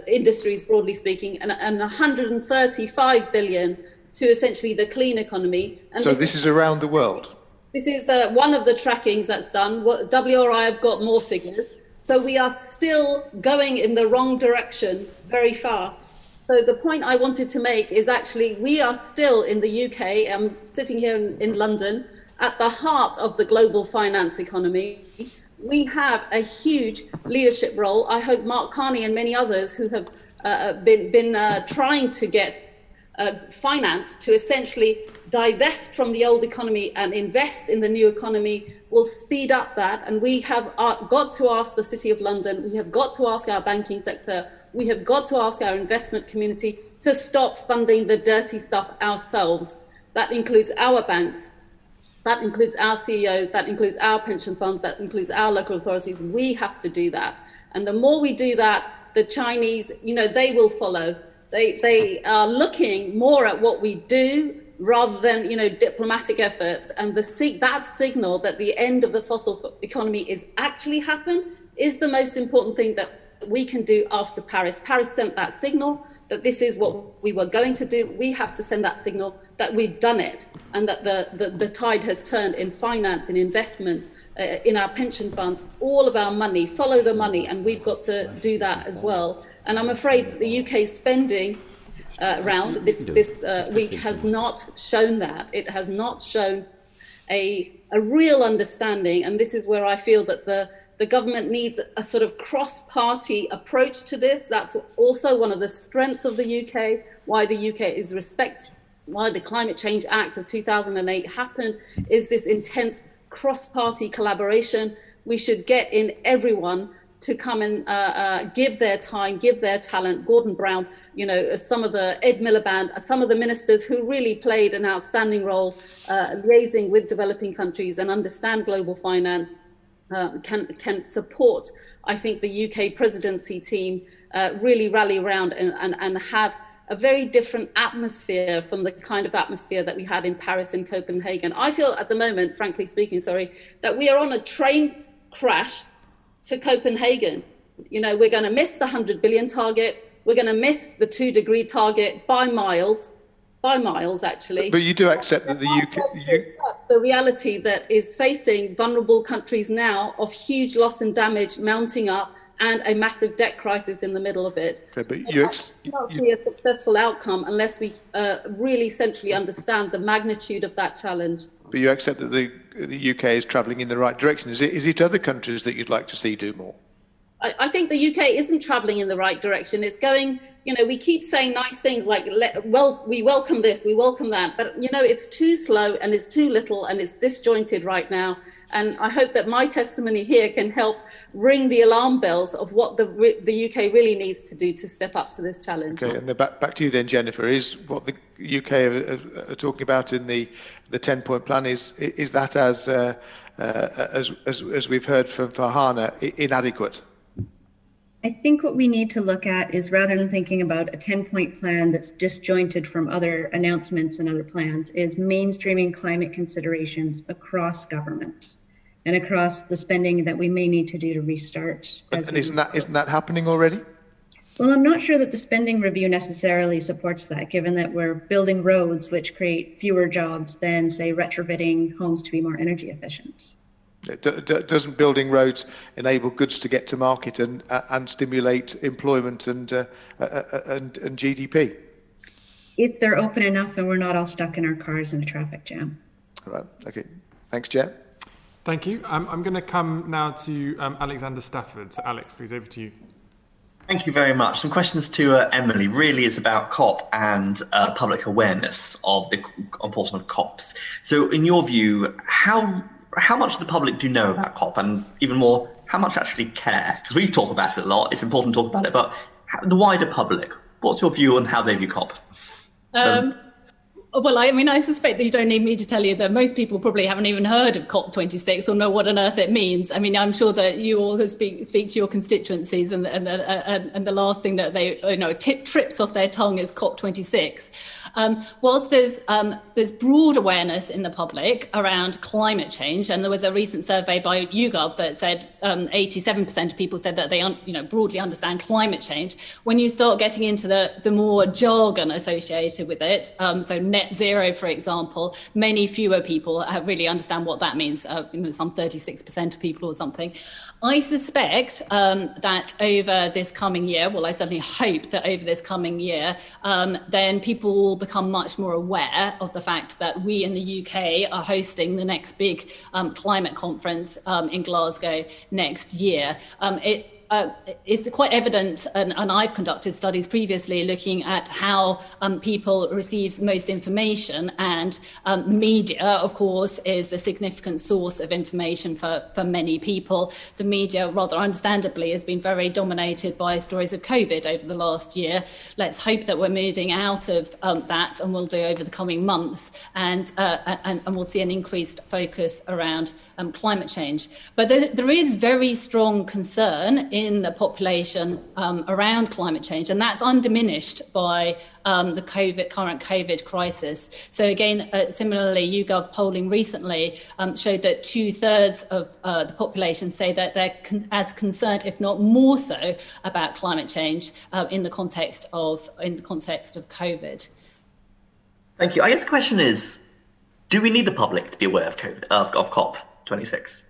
industries, broadly speaking, and 135 billion to essentially the clean economy. And so this is around the world? This is one of the trackings that's done. WRI have got more figures. So we are still going in the wrong direction very fast. So the point I wanted to make is actually we are still in the UK, I'm sitting here in London, at the heart of the global finance economy. We have a huge leadership role. I hope Mark Carney and many others who have been trying to get finance to essentially divest from the old economy and invest in the new economy will speed up that. And we have got to ask the City of London, we have got to ask our banking sector, we have got to ask our investment community to stop funding the dirty stuff ourselves. That includes our banks, that includes our CEOs, that includes our pension funds, that includes our local authorities. We have to do that. And the more we do that, the Chinese, they will follow. They are looking more at what we do rather than, diplomatic efforts. And that signal that the end of the fossil economy is actually happened is the most important thing that we can do after Paris. Paris sent that signal that this is what we were going to do. We have to send that signal that we've done it and that the tide has turned in finance, in investment, in our pension funds, all of our money, follow the money, and we've got to do that as well. And I'm afraid that the UK spending round this week has not shown that. It has not shown a real understanding, and this is where I feel that the government needs a sort of cross-party approach to this. That's also one of the strengths of the UK, why the UK is why the Climate Change Act of 2008 happened, is this intense cross-party collaboration. We should get in everyone to come and give their time, give their talent. Gordon Brown, some of the Ed Miliband, some of the ministers who really played an outstanding role liaising with developing countries and understand global finance. Can support, I think, the UK presidency team really rally around and have a very different atmosphere from the kind of atmosphere that we had in Paris and Copenhagen. I feel at the moment, frankly speaking, that we are on a train crash to Copenhagen. We're going to miss the 100 billion target. we're going to miss the 2-degree target by miles actually. But you do accept that the UK... accept the reality that is facing vulnerable countries now of huge loss and damage mounting up and a massive debt crisis in the middle of it. Okay, but so it cannot be a successful outcome unless we really centrally understand the magnitude of that challenge. But you accept that the UK is travelling in the right direction. Is it other countries that you'd like to see do more? I think the UK isn't travelling in the right direction. It's going, we keep saying nice things like, we welcome this, we welcome that. But, it's too slow and it's too little and it's disjointed right now. And I hope that my testimony here can help ring the alarm bells of what the UK really needs to do to step up to this challenge. Okay, and back to you then, Jennifer. Is what the UK are talking about in the 10-point plan, is that as we've heard from Farhana, inadequate? I think what we need to look at is, rather than thinking about a 10-point plan that's disjointed from other announcements and other plans, is mainstreaming climate considerations across government and across the spending that we may need to do to restart. And isn't that happening already? Well, I'm not sure that the spending review necessarily supports that, given that we're building roads which create fewer jobs than, say, retrofitting homes to be more energy efficient. Doesn't building roads enable goods to get to market and stimulate employment and GDP? If they're open enough and we're not all stuck in our cars in a traffic jam. All right. Okay. Thanks, Jen. Thank you. I'm going to come now to Alexander Stafford. So, Alex, please, over to you. Thank you very much. Some questions to Emily. Really is about COP and public awareness of the importance of COPs. So, in your view, how much of the public do know about COP, and even more, how much actually care? Because we talk about it a lot, it's important to talk about it, but the wider public, what's your view on how they view COP? Well, I suspect that you don't need me to tell you that most people probably haven't even heard of COP26 or know what on earth it means. I mean, I'm sure that you all speak to your constituencies, and the last thing that they trips off their tongue is COP26. Whilst there's broad awareness in the public around climate change, and there was a recent survey by YouGov that said 87% of people said that they broadly understand climate change. When you start getting into the more jargon associated with it, so net zero, for example, many fewer people really understand what that means. Some 36% of people or something. I suspect that over this coming year, well, I certainly hope that over this coming year, then people will become much more aware of the fact that we in the UK are hosting the next big climate conference in Glasgow next year. It's quite evident, and I've conducted studies previously looking at how people receive most information, and media, of course, is a significant source of information for many people. The media, rather understandably, has been very dominated by stories of COVID over the last year. Let's hope that we're moving out of that, and we'll do over the coming months, and we'll see an increased focus around climate change. But there is very strong concern in the population around climate change, and that's undiminished by the current COVID crisis. So again, similarly, YouGov polling recently showed that 2/3 of the population say that they're as concerned, if not more so, about climate change in the context of COVID. Thank you. I guess the question is, do we need the public to be aware of COP26?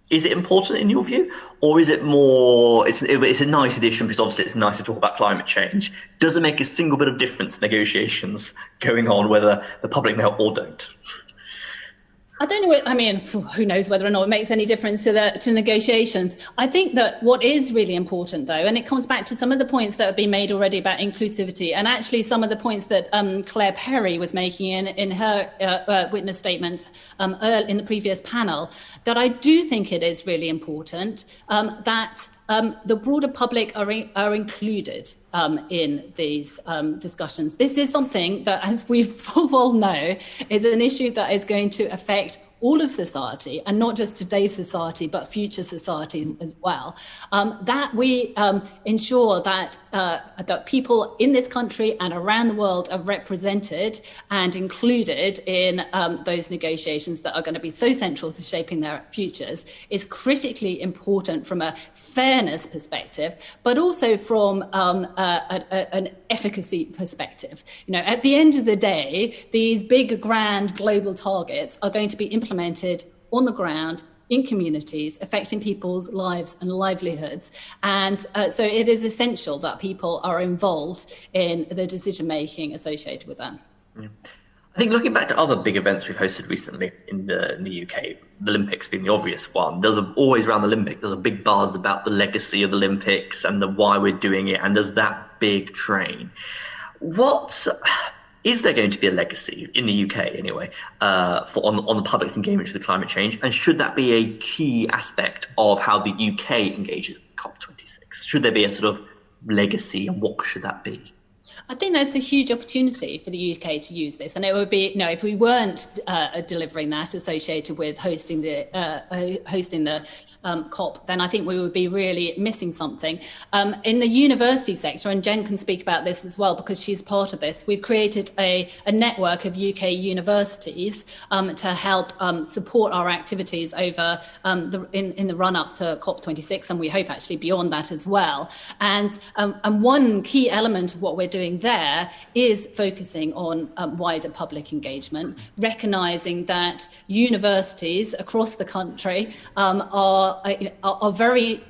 Is it important in your view, or is it more, it's a nice addition because obviously it's nice to talk about climate change? Does it make a single bit of difference in negotiations going on, whether the public know or don't? I don't know. Who knows whether or not it makes any difference to negotiations. I think that what is really important, though, and it comes back to some of the points that have been made already about inclusivity, and actually some of the points that Claire Perry was making in her witness statement in the previous panel, that I do think it is really important that the broader public are included in these discussions. This is something that, as we full well know, is an issue that is going to affect all of society, and not just today's society, but future societies as well, that we ensure that that people in this country and around the world are represented and included in those negotiations that are going to be so central to shaping their futures is critically important from a fairness perspective, but also from an efficacy perspective. At the end of the day, these big, grand global targets are going to be implemented on the ground in communities, affecting people's lives and livelihoods. And so it is essential that people are involved in the decision-making associated with that. Yeah. I think looking back to other big events we've hosted recently in the UK, the Olympics being the obvious one, there's always around the Olympics, there's a big buzz about the legacy of the Olympics and the why we're doing it, and there's that big train. Is there going to be a legacy in the UK anyway on the public's engagement with climate change? And should that be a key aspect of how the UK engages with COP26? Should there be a sort of legacy, and what should that be? I think there's a huge opportunity for the UK to use this, and it would be, if we weren't delivering that associated with hosting the COP, then I think we would be really missing something. In the university sector, and Jen can speak about this as well because she's part of this, we've created a network of UK universities to help support our activities over in the run-up to COP26, and we hope actually beyond that as well. And one key element of what we're doing there is focusing on wider public engagement, recognising that universities across the country are very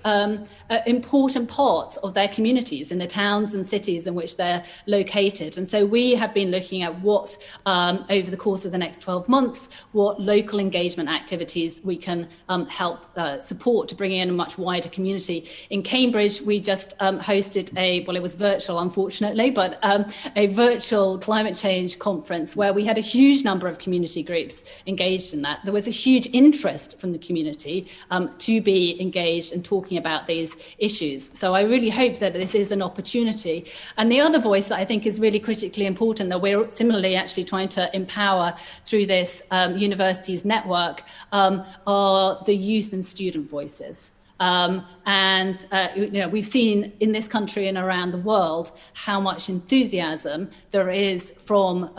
important parts of their communities in the towns and cities in which they're located. And so we have been looking at what, over the course of the next 12 months, what local engagement activities we can help support to bring in a much wider community. In Cambridge, we just hosted it was virtual, unfortunately, but a virtual climate change conference where we had a huge number of community groups engaged in that. There was a huge interest from the community to be engaged and talking about these issues. So I really hope that this is an opportunity. And the other voice that I think is really critically important that we're similarly actually trying to empower through this universities network are the youth and student voices. We've seen in this country and around the world how much enthusiasm there is from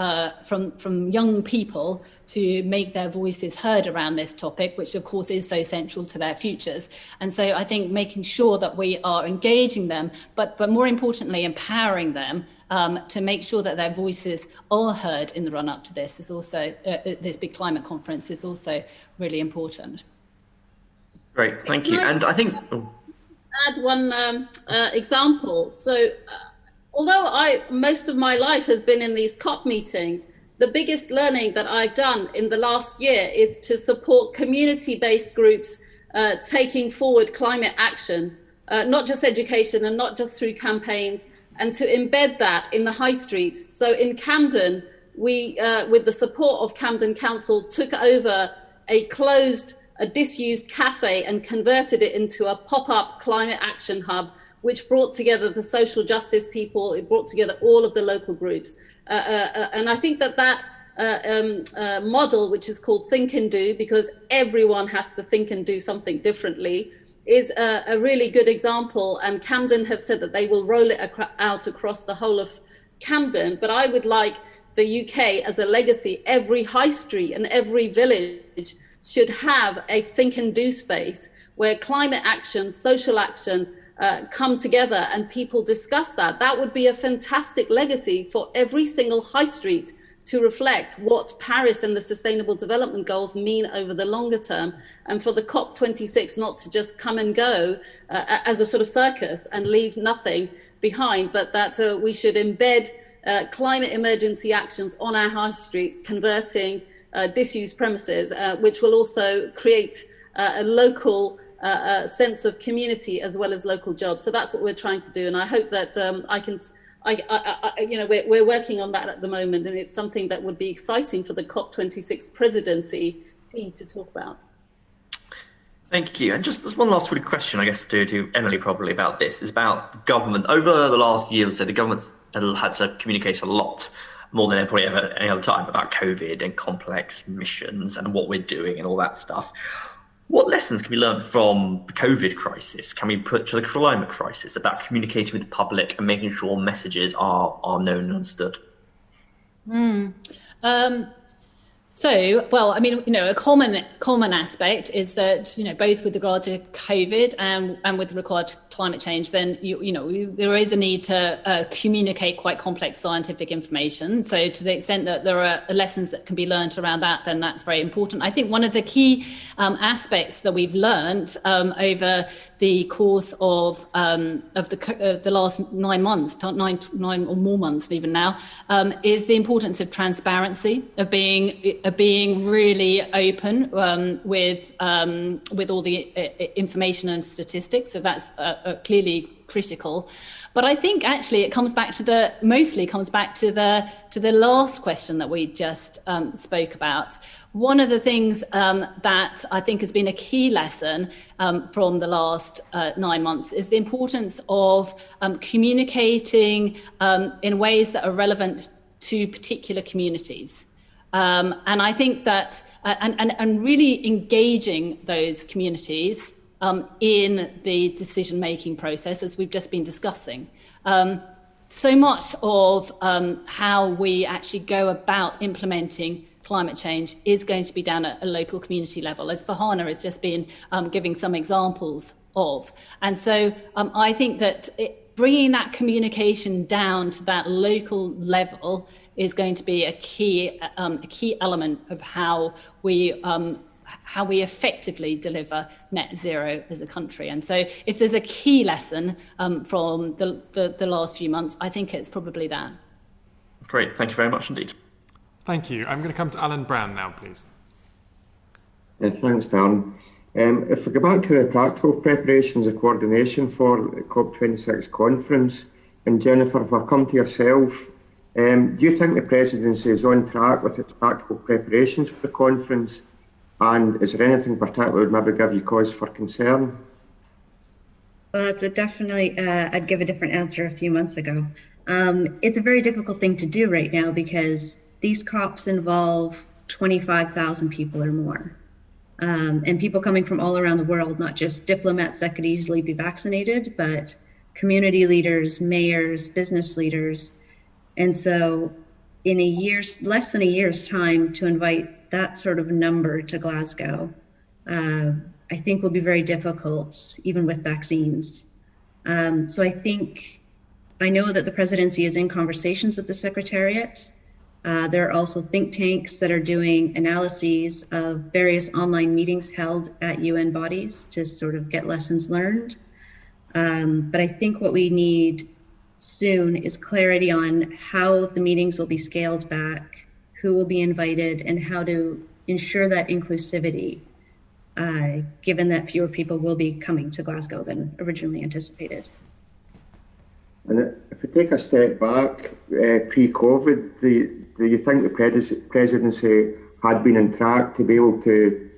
young people to make their voices heard around this topic, which of course is so central to their futures. And so I think making sure that we are engaging them, but more importantly, empowering them to make sure that their voices are heard in the run-up to this is also, this big climate conference is also really important. Great, thank you. And I think add one example. So, although most of my life has been in these COP meetings, the biggest learning that I've done in the last year is to support community-based groups taking forward climate action, not just education and not just through campaigns, and to embed that in the high streets. So in Camden, we, with the support of Camden Council, took over a disused cafe and converted it into a pop-up climate action hub, which brought together the social justice people. It brought together all of the local groups. And I think that model, which is called Think and Do, because everyone has to think and do something differently, is a really good example. And Camden have said that they will roll it out across the whole of Camden. But I would like the UK as a legacy, every high street and every village should have a think and do space where climate action, social action come together and people discuss that. That would be a fantastic legacy for every single high street to reflect what Paris and the Sustainable Development Goals mean over the longer term, and for the COP26 not to just come and go as a sort of circus and leave nothing behind, but that we should embed climate emergency actions on our high streets, converting disused premises, which will also create a local sense of community as well as local jobs. So that's what we're trying to do, and I hope that we're working on that at the moment, and it's something that would be exciting for the COP26 presidency team to talk about. Thank you. And just one last really question, I guess, to Emily probably about this, is about government. Over the last year or so, the government's had to communicate a lot more than probably ever any other time about COVID and complex missions and what we're doing and all that stuff. What lessons can we learn from the COVID crisis? Can we put to the climate crisis about communicating with the public and making sure messages are known and understood? Well, I mean, a common aspect is that, both with regard to COVID and with regard to climate change, then, there is a need to communicate quite complex scientific information. So to the extent that there are lessons that can be learned around that, then that's very important. I think one of the key aspects that we've learned over the course of the last 9 months, nine or more months even now, is the importance of transparency, of being really open with all the information and statistics. So that's clearly critical. But I think actually it mostly comes back to the last question that we just spoke about. One of the things that I think has been a key lesson from the last 9 months is the importance of communicating in ways that are relevant to particular communities. And I think that, and really engaging those communities in the decision-making process, as we've just been discussing. So much of how we actually go about implementing climate change is going to be down at a local community level, as Farhana has just been giving some examples of. And so I think that bringing that communication down to that local level is going to be a key element of how we effectively deliver net zero as a country. And so if there's a key lesson from the last few months, I think it's probably that. Great, thank you very much indeed. Thank you. I'm going to come to Alan Brown now, please. Thanks, Dan. If we go back to the practical preparations and coordination for the COP26 conference, and Jennifer, if I come to yourself, do you think the presidency is on track with its practical preparations for the conference? And is there anything particular that would maybe give you cause for concern? Well, that's definitely, I'd give a different answer a few months ago. It's a very difficult thing to do right now because these COPs involve 25,000 people or more. And people coming from all around the world, not just diplomats that could easily be vaccinated, but community leaders, mayors, business leaders. And so in less than a year's time to invite that sort of number to Glasgow, I think will be very difficult, even with vaccines. So I know that the presidency is in conversations with the Secretariat. There are also think tanks that are doing analyses of various online meetings held at UN bodies to sort of get lessons learned. But I think what we need soon is clarity on how the meetings will be scaled back, who will be invited, and how to ensure that inclusivity, given that fewer people will be coming to Glasgow than originally anticipated. And if we take a step back, pre-COVID, do you think the presidency had been on track to be able to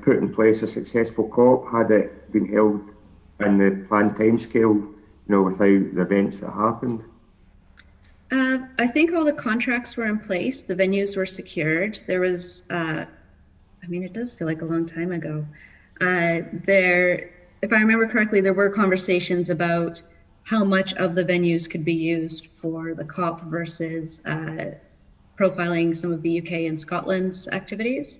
put in place a successful COP had it been held in the planned timescale, without the events that happened? I think all the contracts were in place. The venues were secured. There was, it does feel like a long time ago. If I remember correctly, there were conversations about how much of the venues could be used for the COP versus profiling some of the UK and Scotland's activities.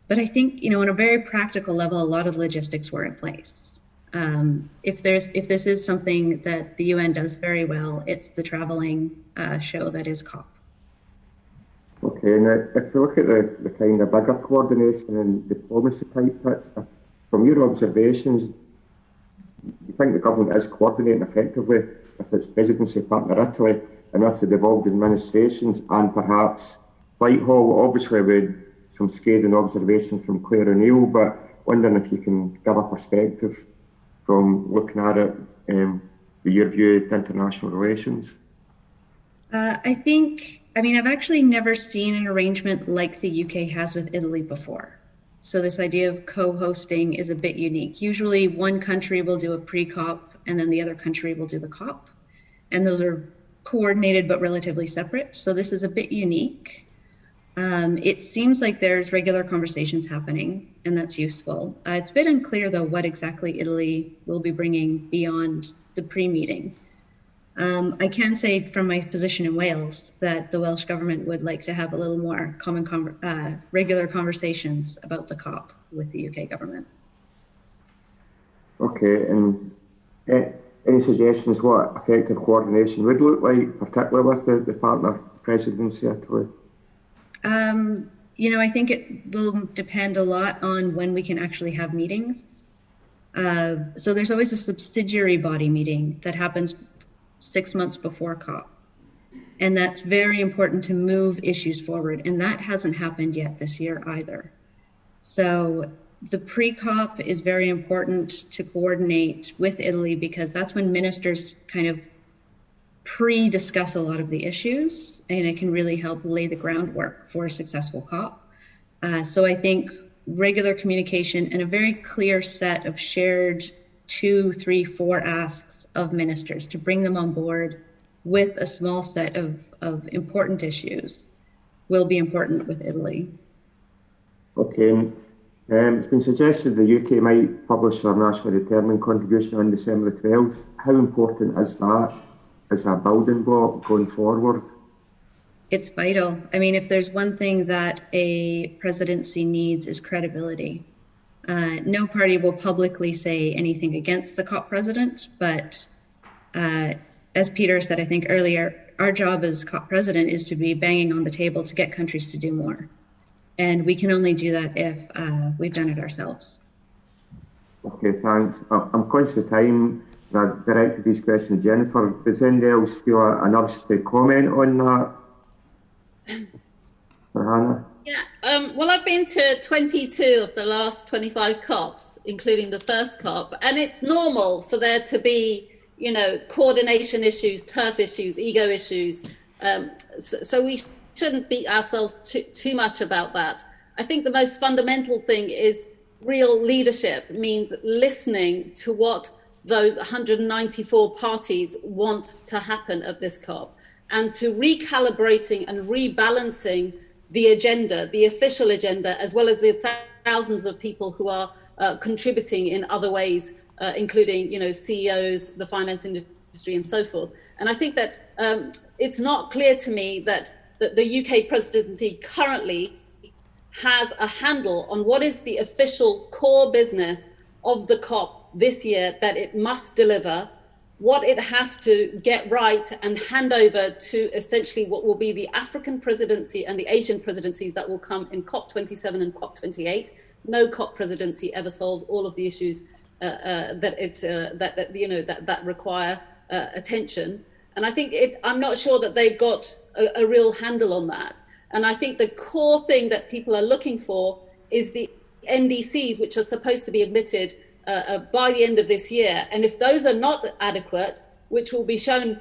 But I think, on a very practical level, a lot of logistics were in place. If this is something that the UN does very well, it's the traveling show that is COP. Okay, and if you look at the kind of bigger coordination and diplomacy type picture, from your observations, do you think the government is coordinating effectively with its presidency partner Italy and with the devolved administrations and perhaps Whitehall, obviously with some scathing observations from Claire O'Neill, but wondering if you can give a perspective from looking at it with your view of international relations? I've actually never seen an arrangement like the UK has with Italy before. So this idea of co-hosting is a bit unique. Usually one country will do a pre-COP and then the other country will do the COP. And those are coordinated but relatively separate. So this is a bit unique. It seems like there's regular conversations happening, and that's useful. It's a bit unclear, though, what exactly Italy will be bringing beyond the pre-meeting. I can say from my position in Wales that the Welsh government would like to have a little more regular conversations about the COP with the UK government. Okay, and any suggestions what effective coordination would look like, particularly with the partner presidency, Italy? I think it will depend a lot on when we can actually have meetings. So there's always a subsidiary body meeting that happens 6 months before COP. And that's very important to move issues forward. And that hasn't happened yet this year either. So the pre-COP is very important to coordinate with Italy, because that's when ministers kind of pre-discuss a lot of the issues, and it can really help lay the groundwork for a successful COP. So I think regular communication and a very clear set of shared 2, 3, 4 asks of ministers to bring them on board with a small set of important issues will be important with Italy. Okay. It's been suggested the UK might publish their nationally determined contribution on December 12th. How important is that as a building block going forward? It's vital. I mean, if there's one thing that a presidency needs is credibility. No party will publicly say anything against the COP president, but as Peter said, I think earlier, our job as COP president is to be banging on the table to get countries to do more. And we can only do that if we've done it ourselves. Okay, thanks. I'm conscious of time. I've directed these questions to Jennifer. Does anybody else feel an urge to comment on that? Hannah? Yeah, well, I've been to 22 of the last 25 COPs, including the first COP, and it's normal for there to be, coordination issues, turf issues, ego issues. So we shouldn't beat ourselves too much about that. I think the most fundamental thing is real leadership means listening to what those 194 parties want to happen at this COP, and to recalibrating and rebalancing the agenda, the official agenda, as well as the thousands of people who are contributing in other ways, including, CEOs, the finance industry, and so forth. And I think that it's not clear to me that the UK presidency currently has a handle on what is the official core business of the COP this year that it must deliver, what it has to get right and hand over to essentially what will be the African presidency and the Asian presidencies that will come in COP27 and COP28. No COP presidency ever solves all of the issues that require attention. And I think I'm not sure that they've got a real handle on that. And I think the core thing that people are looking for is the NDCs, which are supposed to be admitted by the end of this year. And if those are not adequate, which will be shown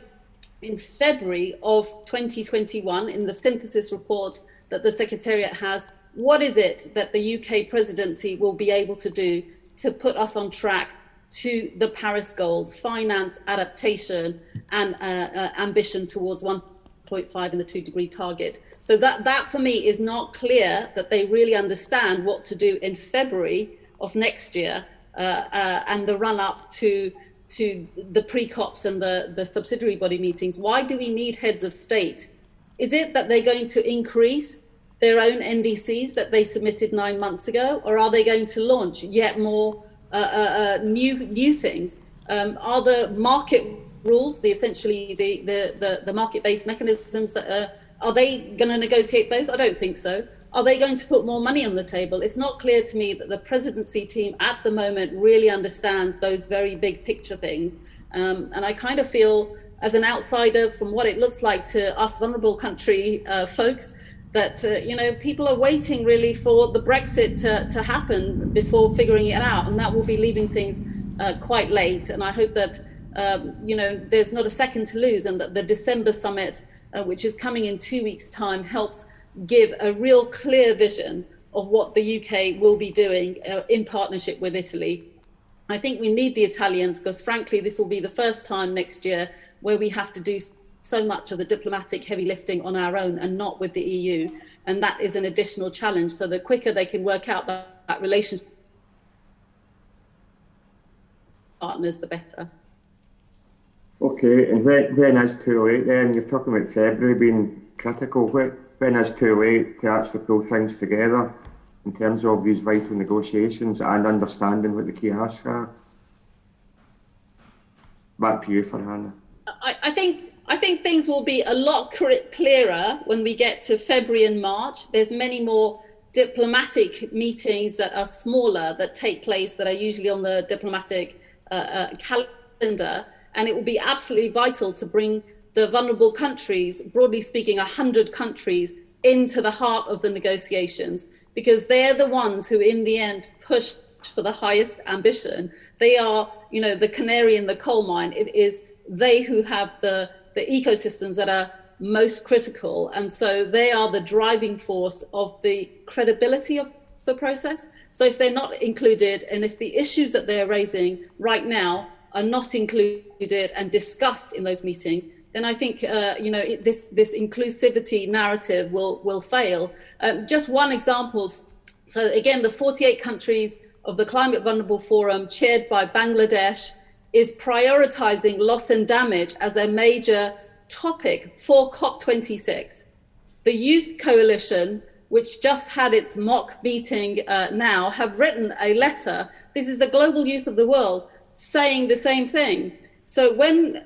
in February of 2021 in the synthesis report that the Secretariat has, what is it that the UK presidency will be able to do to put us on track to the Paris goals, finance, adaptation, and ambition towards 1.5 and the 2-degree target? So that for me is not clear that they really understand what to do in February of next year and the run up to the pre-COPs and the subsidiary body meetings. Why do we need heads of state? Is it that they're going to increase their own NDCs that they submitted 9 months ago, or are they going to launch yet more new things? Are the market rules, essentially the market-based mechanisms, that are they going to negotiate those? I don't think so. Are they going to put more money on the table? It's not clear to me that the presidency team at the moment really understands those very big picture things. And I kind of feel, as an outsider, from what it looks like to us vulnerable country folks, that people are waiting really for the Brexit to happen before figuring it out, and that will be leaving things quite late. And I hope that there's not a second to lose, and that the December summit, which is coming in 2 weeks' time, helps give a real clear vision of what the UK will be doing in partnership with Italy. I think we need the Italians, because frankly, this will be the first time next year where we have to do so much of the diplomatic heavy lifting on our own and not with the EU. And that is an additional challenge. So the quicker they can work out that relationship with partners, the better. Okay, and when is too late then? You're talking about February being critical. When is too late to actually pull things together in terms of these vital negotiations and understanding what the key asks are? Back to you, Farhana. I think things will be a lot clearer when we get to February and March. There's many more diplomatic meetings that are smaller that take place that are usually on the diplomatic calendar. And it will be absolutely vital to bring the vulnerable countries, broadly speaking, 100 countries, into the heart of the negotiations, because they're the ones who, in the end, push for the highest ambition. They are, the canary in the coal mine. It is they who have the ecosystems that are most critical. And so they are the driving force of the credibility of the process. So if they're not included, and if the issues that they're raising right now are not included and discussed in those meetings, then I think this inclusivity narrative will fail. Just one example. So again, the 48 countries of the Climate Vulnerable Forum, chaired by Bangladesh, is prioritizing loss and damage as a major topic for COP26. The Youth Coalition, which just had its mock meeting now, have written a letter. This is the global youth of the world, saying the same thing. So when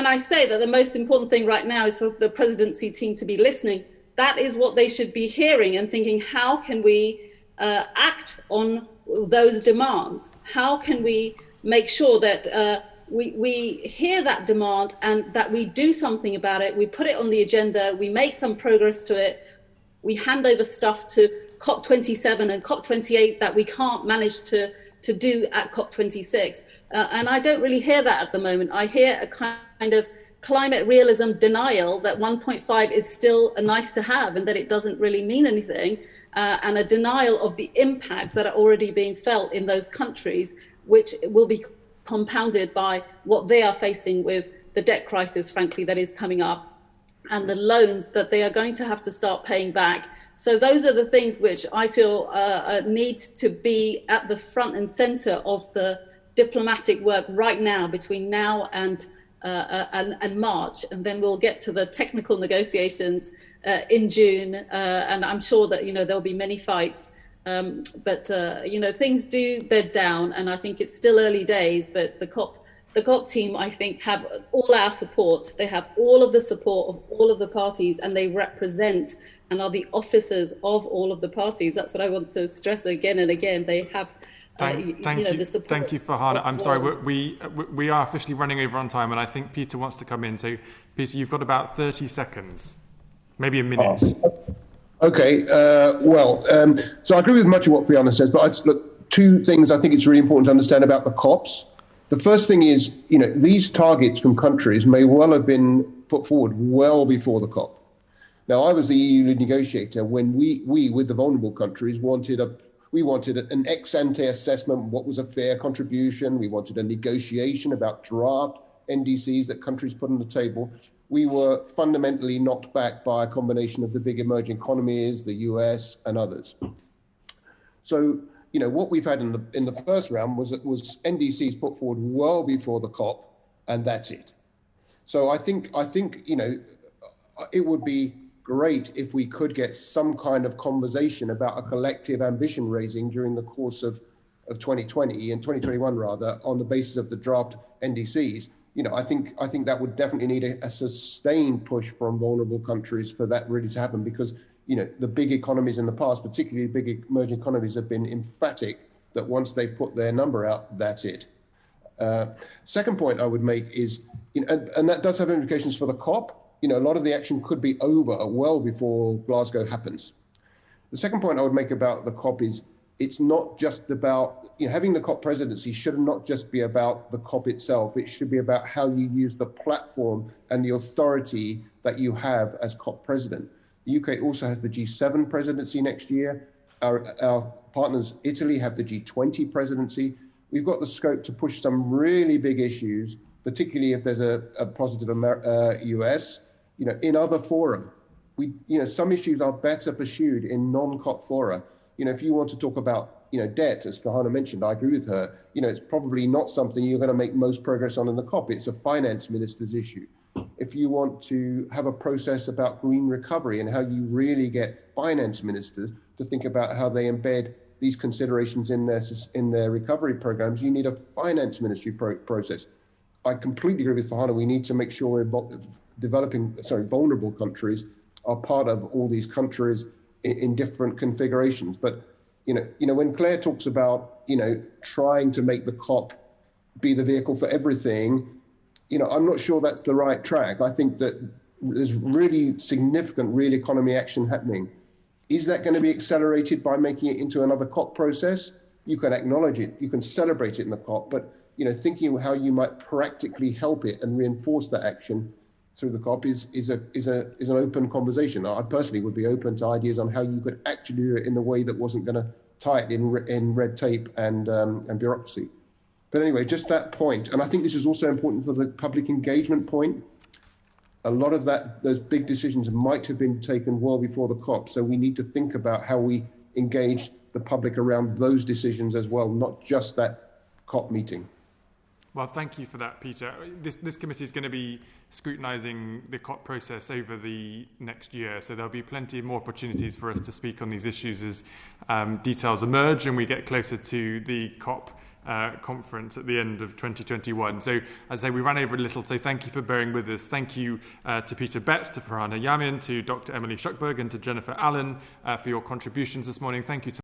I say that the most important thing right now is for the presidency team to be listening, that is what they should be hearing and thinking, how can we act on those demands? How can we make sure that we hear that demand and that we do something about it? We put it on the agenda, we make some progress to it, we hand over stuff to COP27 and COP28 that we can't manage to do at COP26. And I don't really hear that at the moment. I hear a kind of climate realism denial that 1.5 is still a nice to have and that it doesn't really mean anything, and a denial of the impacts that are already being felt in those countries, which will be compounded by what they are facing with the debt crisis, frankly, that is coming up, and the loans that they are going to have to start paying back. So those are the things which I feel need to be at the front and center of the diplomatic work right now, between now and March, and then we'll get to the technical negotiations in June, and I'm sure that there'll be many fights, but things do bed down, and I think it's still early days. But the COP team, I think, have all our support. They have all of the support of all of the parties, and they represent and are the officers of all of the parties. That's what I want to stress again and again. They have. Thank you, Farhana. I'm sorry, we are officially running over on time, and I think Peter wants to come in. So, Peter, you've got about 30 seconds, maybe a minute. Okay. So I agree with much of what Fiona says, but look, two things I think it's really important to understand about the COPs. The first thing is, these targets from countries may well have been put forward well before the COP. Now, I was the EU negotiator when we with the vulnerable countries wanted an ex-ante assessment, what was a fair contribution. We wanted a negotiation about draft NDCs that countries put on the table. We were fundamentally knocked back by a combination of the big emerging economies, the US and others. So, what we've had in the first round was NDCs put forward well before the COP, and that's it. So I think it would be great if we could get some kind of conversation about a collective ambition raising during the course of 2020 and 2021 rather, on the basis of the draft NDCs. I think that would definitely need a sustained push from vulnerable countries for that really to happen, because the big economies in the past, particularly big emerging economies, have been emphatic that once they put their number out, that's it. Second point I would make is, and that does have implications for the COP. A lot of the action could be over well before Glasgow happens. The second point I would make about the COP is it's not just about, having the COP presidency should not just be about the COP itself. It should be about how you use the platform and the authority that you have as COP president. The UK also has the G7 presidency next year. Our partners, Italy, have the G20 presidency. We've got the scope to push some really big issues particularly if there's a positive US, in other fora. Some issues are better pursued in non-COP fora. If you want to talk about, debt, as Farhana mentioned, I agree with her, it's probably not something you're going to make most progress on in the COP. It's a finance minister's issue. If you want to have a process about green recovery and how you really get finance ministers to think about how they embed these considerations in their recovery programs, you need a finance ministry process. I completely agree with Farhana. We need to make sure vulnerable countries are part of all these countries in different configurations. But when Claire talks about trying to make the COP be the vehicle for everything, I'm not sure that's the right track. I think that there's really significant real economy action happening. Is that going to be accelerated by making it into another COP process? You can acknowledge it, you can celebrate it in the COP, but thinking of how you might practically help it and reinforce that action through the COP is an open conversation. I personally would be open to ideas on how you could actually do it in a way that wasn't going to tie it in red tape and bureaucracy. But anyway, just that point, and I think this is also important for the public engagement point. A lot of those big decisions might have been taken well before the COP, so we need to think about how we engage the public around those decisions as well, not just that COP meeting. Well, thank you for that, Peter. This committee is going to be scrutinising the COP process over the next year, so there'll be plenty more opportunities for us to speak on these issues as details emerge and we get closer to the COP conference at the end of 2021. So, as I say, we ran over a little, so thank you for bearing with us. Thank you to Peter Betts, to Farhana Yamin, to Dr. Emily Schuckberg and to Jennifer Allen for your contributions this morning. Thank you to